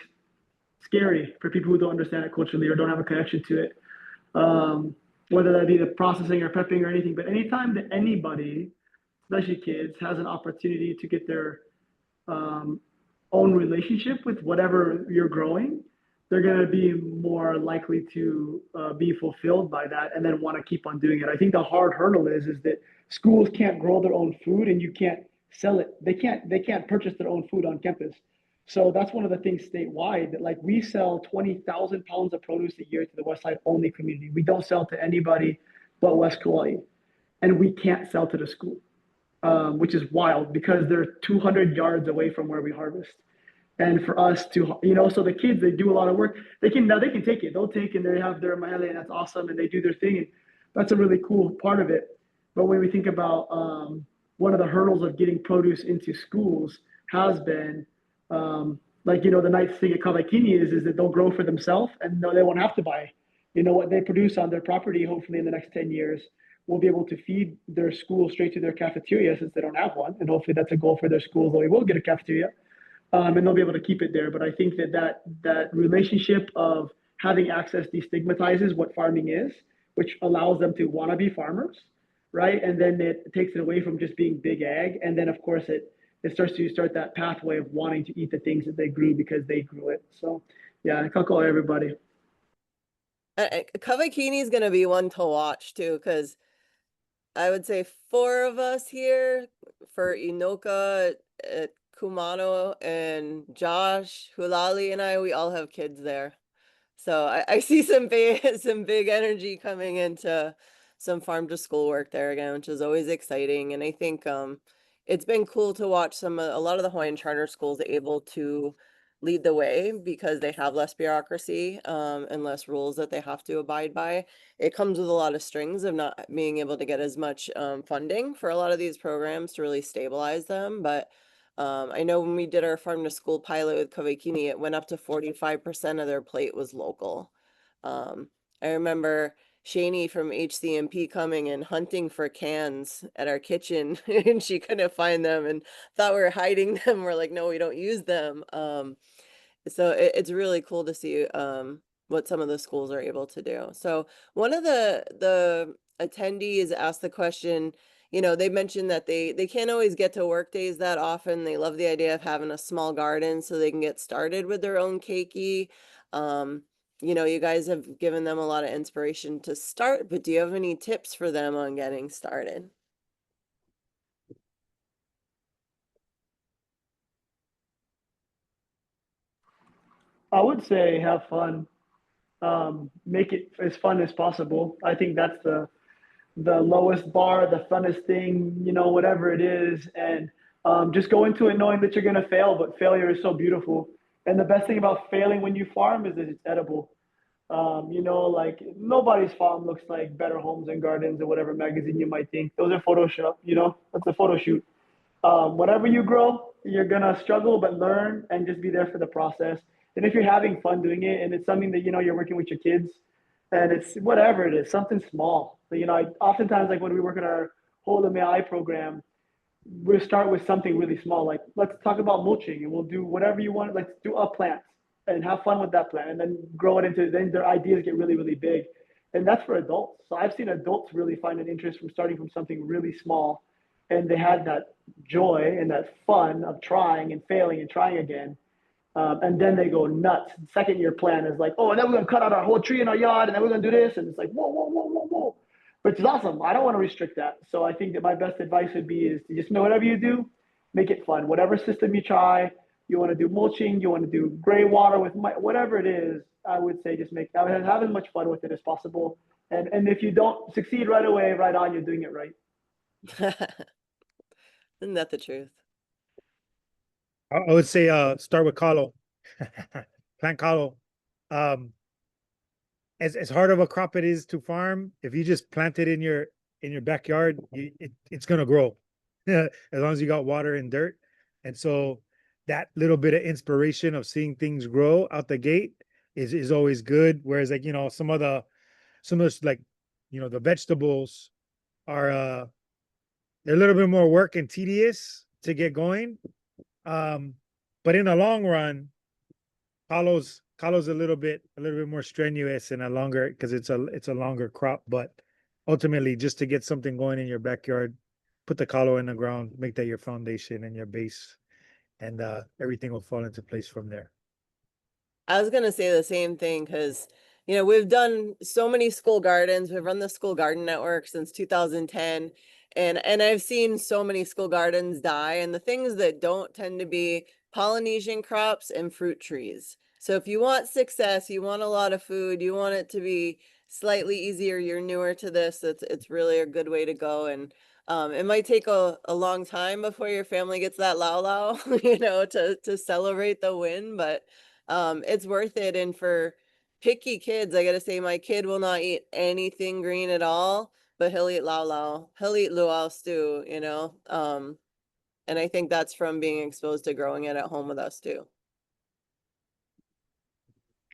scary for people who don't understand it culturally or don't have a connection to it. Whether that be the processing or prepping or anything, but anytime that anybody, especially kids, has an opportunity to get their um, own relationship with whatever you're growing, they're going to be more likely to be fulfilled by that and then want to keep on doing it. I think the hard hurdle is that schools can't grow their own food and you can't sell it. They can't purchase their own food on campus. So that's one of the things statewide that, like, we sell 20,000 pounds of produce a year to the West Side only community. We don't sell to anybody but West Kauai, and we can't sell to the school. Which is wild because they're 200 yards away from where we harvest. And for us to, so the kids, they do a lot of work. They can take it. They'll take and they have their maele, and that's awesome. And they do their thing. And that's a really cool part of it. But when we think about one of the hurdles of getting produce into schools has been like, the nice thing at Kavaikini is that they'll grow for themselves and no, they won't have to buy. What they produce on their property, hopefully in the next 10 years, will be able to feed their school straight to their cafeteria since they don't have one. And hopefully that's a goal for their school, though they will get a cafeteria. And they'll be able to keep it there. But I think that relationship of having access destigmatizes what farming is, which allows them to want to be farmers, right? And then it takes it away from just being big ag. And then of course it starts to start that pathway of wanting to eat the things that they grew because they grew it. So yeah, kako everybody. Kavaikini is gonna be one to watch too, because I would say 4 of us here for Inoka, Kumano, and Josh, Hulali, and we all have kids there. So I see some big energy coming into some farm to school work there again, which is always exciting. And I think it's been cool to watch a lot of the Hawaiian charter schools able to lead the way because they have less bureaucracy and less rules that they have to abide by. It comes with a lot of strings of not being able to get as much funding for a lot of these programs to really stabilize them. But I know when we did our farm to school pilot with Kavaikini, it went up to 45% of their plate was local. I remember Shani from HCMP coming and hunting for cans at our kitchen and she couldn't find them and thought we were hiding them. We're like, no, we don't use them. So it's really cool to see what some of the schools are able to do. So one of the attendees asked the question, they mentioned that they can't always get to work days that often. They love the idea of having a small garden so they can get started with their own keiki. You guys have given them a lot of inspiration to start, but do you have any tips for them on getting started? I would say have fun. Make it as fun as possible. I think that's the lowest bar, the funnest thing, whatever it is. And just go into it knowing that you're going to fail, but failure is so beautiful. And the best thing about failing when you farm is that it's edible. Like nobody's farm looks like Better Homes and Gardens or whatever magazine you might think. Those are Photoshop, that's a photo shoot. Whatever you grow, you're gonna struggle, but learn and just be there for the process. And if you're having fun doing it, and it's something that you're working with your kids, and it's whatever it is, something small. Oftentimes, like when we work in our Hold the AI program, we'll start with something really small. Like let's talk about mulching, and we'll do whatever you want. Let's do a plant and have fun with that plant, and then grow it into. Then their ideas get really, really big, and that's for adults. So I've seen adults really find an interest from starting from something really small, and they had that joy and that fun of trying and failing and trying again. And then they go nuts. Second year plan is like, oh, and then we're gonna cut out our whole tree in our yard, and then we're gonna do this, and it's like, whoa, whoa, whoa, whoa, whoa. Which is awesome. I don't want to restrict that. So I think that my best advice would be is to just know whatever you do, make it fun. Whatever system you try, you want to do mulching, you want to do gray water with whatever it is, I would say just have as much fun with it as possible. And if you don't succeed right away, right on, you're doing it right. Isn't that the truth? I would say start with Kalo. Plant Kalo. As hard of a crop it is to farm, if you just plant it in your backyard, it's gonna grow. As long as you got water and dirt. And so that little bit of inspiration of seeing things grow out the gate is always good. Whereas like, some of those like, the vegetables are they're a little bit more work and tedious to get going. But in the long run, Kalo's a little bit more strenuous and a longer because it's a longer crop. But ultimately, just to get something going in your backyard, put the Kalo in the ground, make that your foundation and your base, and everything will fall into place from there. I was gonna say the same thing because we've done so many school gardens. We've run the school garden network since 2010, and I've seen so many school gardens die. And the things that don't tend to be Polynesian crops and fruit trees. So if you want success, you want a lot of food, you want it to be slightly easier, you're newer to this, it's really a good way to go. And it might take a long time before your family gets that lao lao, to celebrate the win, but it's worth it. And for picky kids, I gotta say my kid will not eat anything green at all, but he'll eat lao lao, he'll eat luau stew, and I think that's from being exposed to growing it at home with us too.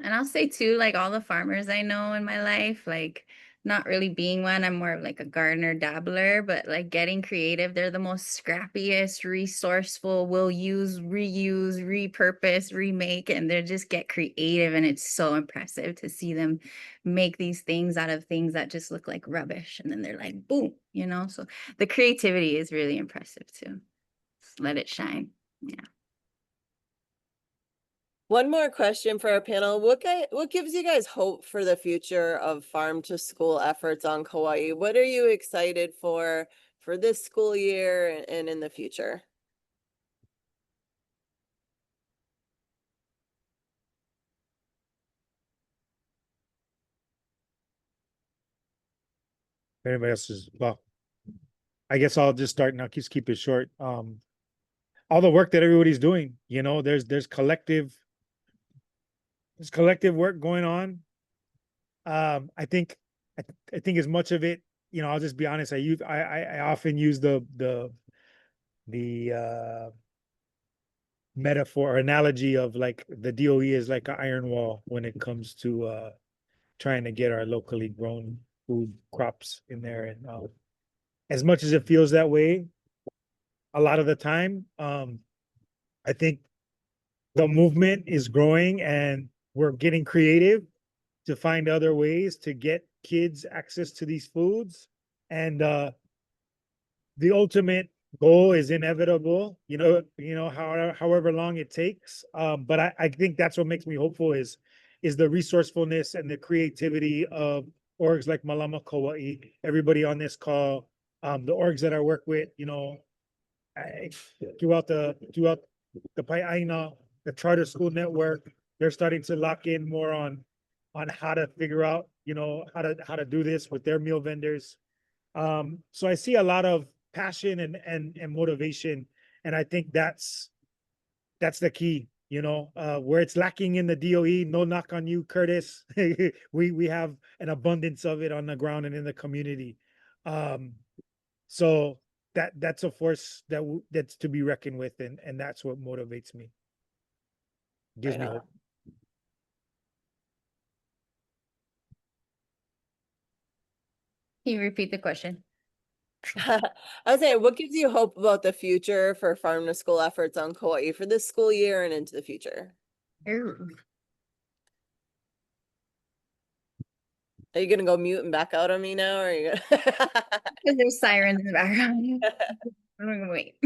And I'll say too, like all the farmers I know in my life, like not really being one, I'm more of like a gardener dabbler, but like getting creative, they're the most scrappiest, resourceful, will use, reuse, repurpose, remake, and they just get creative. And it's so impressive to see them make these things out of things that just look like rubbish. And then they're like, boom, you know? So the creativity is really impressive too. Just let it shine. Yeah. One more question for our panel. What gives you guys hope for the future of farm to school efforts on Kauai? What are you excited for this school year and in the future? Anybody else is, well, I guess I'll just start now, just keep it short. All the work that everybody's doing, you know, there's collective work going on. I think as much of it, you know, I'll just be honest, I often use the metaphor or analogy of like the DOE is like an iron wall when it comes to trying to get our locally grown food crops in there. And as much as it feels that way, a lot of the time, I think the movement is growing and we're getting creative to find other ways to get kids access to these foods. And the ultimate goal is inevitable, however long it takes. But I think that's what makes me hopeful is the resourcefulness and the creativity of orgs like Mālama Kauai, everybody on this call, the orgs that I work with, you know, throughout the āina, the charter school network, they're starting to lock in more on how to figure out, you know, how to do this with their meal vendors. So I see a lot of passion and motivation, and I think that's the key. You know, where it's lacking in the DOE, no knock on you, Curtis. we have an abundance of it on the ground and in the community. So that's a force that's to be reckoned with, and that's what motivates me. Gives me hope. Can you repeat the question? I was saying, what gives you hope about the future for farm to school efforts on Kauai for this school year and into the future? Ooh. Are you gonna go mute and back out on me now, or are you gonna Because there's sirens in the background. I'm gonna wait.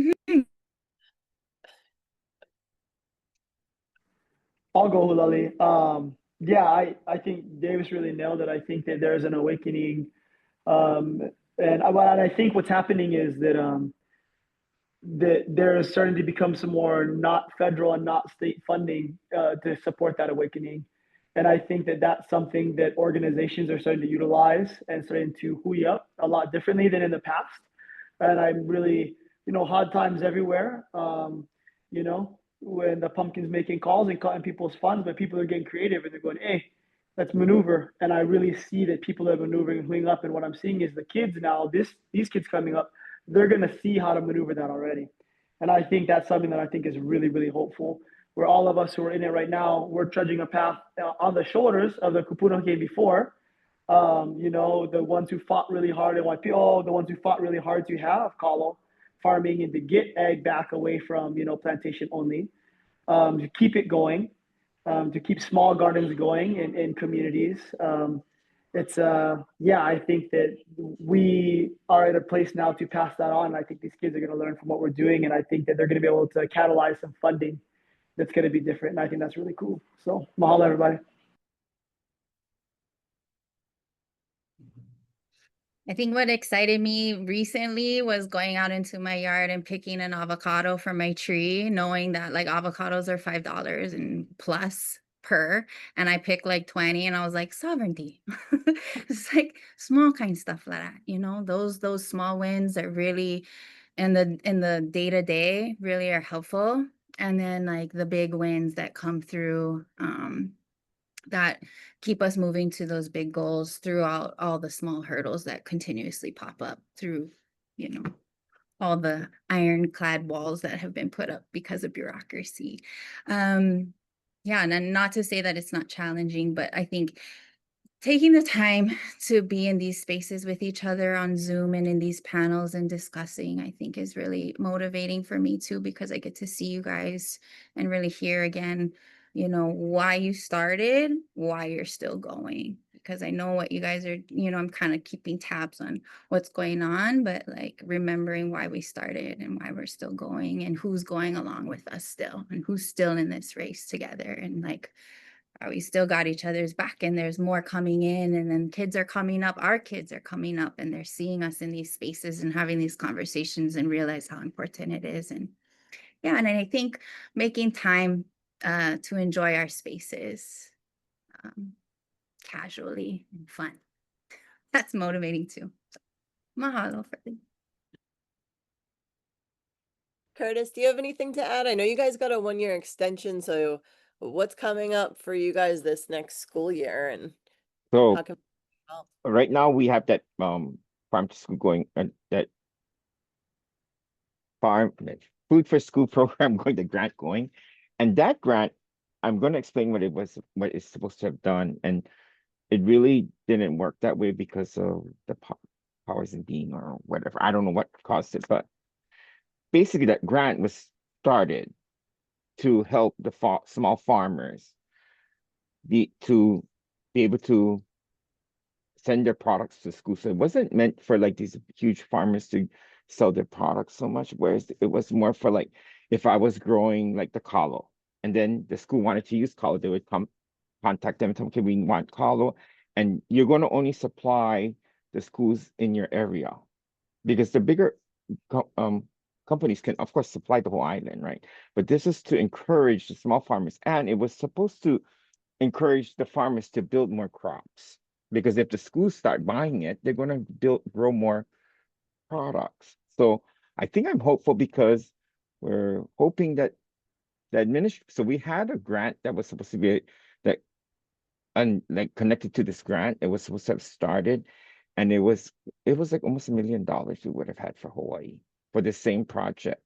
I'll go, Hulali. Yeah, I think Davis really nailed it. I think that there's an awakening. And I think what's happening is that there is starting to become some more not federal and not state funding to support that awakening. And I think that that's something that organizations are starting to utilize and starting to hui up a lot differently than in the past. And I'm really, hard times everywhere. When the pumpkin's making calls and cutting people's funds, but people are getting creative and they're going, hey, let's maneuver. And I really see that people are maneuvering and hooing up. And what I'm seeing is the kids now, these kids coming up, they're going to see how to maneuver that already. And I think that's something that I think is really, really hopeful. Where all of us who are in it right now, we're trudging a path on the shoulders of the kupuna came before. The ones who fought really hard and the ones who fought really hard to have Kalo farming and to get ag back away from, plantation only, to keep it going, to keep small gardens going in communities. I think that we are at a place now to pass that on. I think these kids are going to learn from what we're doing, and I think that they're going to be able to catalyze some funding that's going to be different. And I think that's really cool. So, mahalo, everybody. I think what excited me recently was going out into my yard and picking an avocado from my tree, knowing that like avocados are $5 and plus per, and I picked like 20 and I was like, sovereignty. It's like small kind of stuff like that, those small wins that really in the day-to-day really are helpful. And then like the big wins that come through that keep us moving to those big goals throughout all the small hurdles that continuously pop up through, all the ironclad walls that have been put up because of bureaucracy. Yeah, and then not to say that it's not challenging, but I think taking the time to be in these spaces with each other on Zoom and in these panels and discussing, I think is really motivating for me too, because I get to see you guys and really hear again, why you started, why you're still going. Because I know what you guys are, I'm kind of keeping tabs on what's going on, but like remembering why we started and why we're still going and who's going along with us still and who's still in this race together. And like, we still got each other's back, and there's more coming in, and then kids are coming up, our kids are coming up, and they're seeing us in these spaces and having these conversations and realize how important it is. And yeah, and I think making time to enjoy our spaces casually and fun, that's motivating too. So, mahalo for the Curtis, do you have anything to add? I know you guys got a 1-year extension, so what's coming up for you guys this next school year, and how So can we help? right now we have that farm to school going, that that food for school program going, the grant going. And that grant, I'm going to explain what it's supposed to have done. And it really didn't work that way because of the powers in being or whatever. I don't know what caused it, but basically that grant was started to help the small farmers to be able to send their products to school. So it wasn't meant for like these huge farmers to sell their products so much, whereas it was more for like if I was growing like the Kalo, and then the school wanted to use Kalo, they would come contact them and tell them, okay, we want Kalo, and you're going to only supply the schools in your area, because the bigger companies can of course supply the whole island, right? But this is to encourage the small farmers, and it was supposed to encourage the farmers to build more crops, because if the schools start buying it, they're going to grow more products. So I think I'm hopeful, because we're hoping that so we had a grant that was supposed to be that and like connected to this grant. It was supposed to have started, and it was like almost $1 million we would have had for Hawaii for the same project.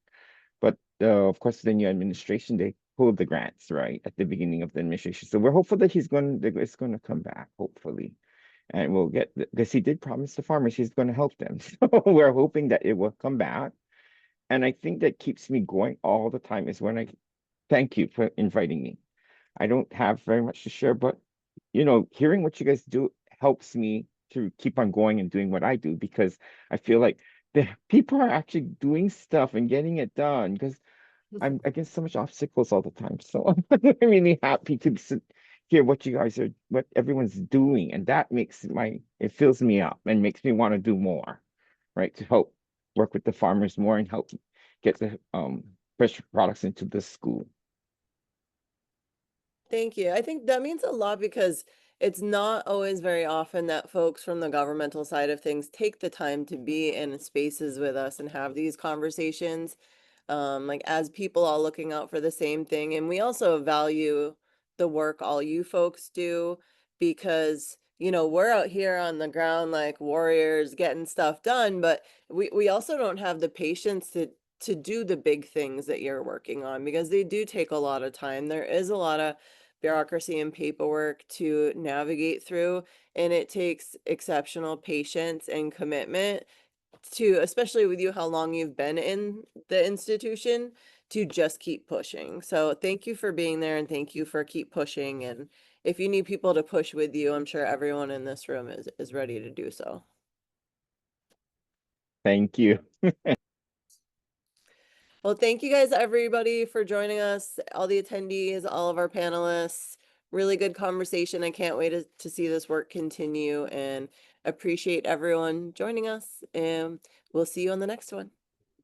But of course, the new administration, they pulled the grants right at the beginning of the administration. So we're hopeful that it's going to come back, hopefully. And we'll get, because he did promise the farmers he's going to help them. So we're hoping that it will come back. And I think that keeps me going all the time is when thank you for inviting me. I don't have very much to share, but hearing what you guys do helps me to keep on going and doing what I do, because I feel like the people are actually doing stuff and getting it done, because I'm against so much obstacles all the time. So I'm really happy to hear what everyone's doing. And that it fills me up and makes me want to do more, right? To help work with the farmers more and help get the fresh products into the school. Thank you. I think that means a lot, because it's not always very often that folks from the governmental side of things take the time to be in spaces with us and have these conversations. Like as people all looking out for the same thing. And we also value the work all you folks do, because we're out here on the ground like warriors getting stuff done, but we also don't have the patience to do the big things that you're working on, because they do take a lot of time. There is a lot of bureaucracy and paperwork to navigate through, and it takes exceptional patience and commitment to, especially with you, how long you've been in the institution, to just keep pushing. So thank you for being there, and thank you for keep pushing. And if you need people to push with you, I'm sure everyone in this room is ready to do so. Thank you. Well, thank you guys, everybody, for joining us, all the attendees, all of our panelists. Really good conversation. I can't wait to see this work continue, and appreciate everyone joining us. And we'll see you on the next one.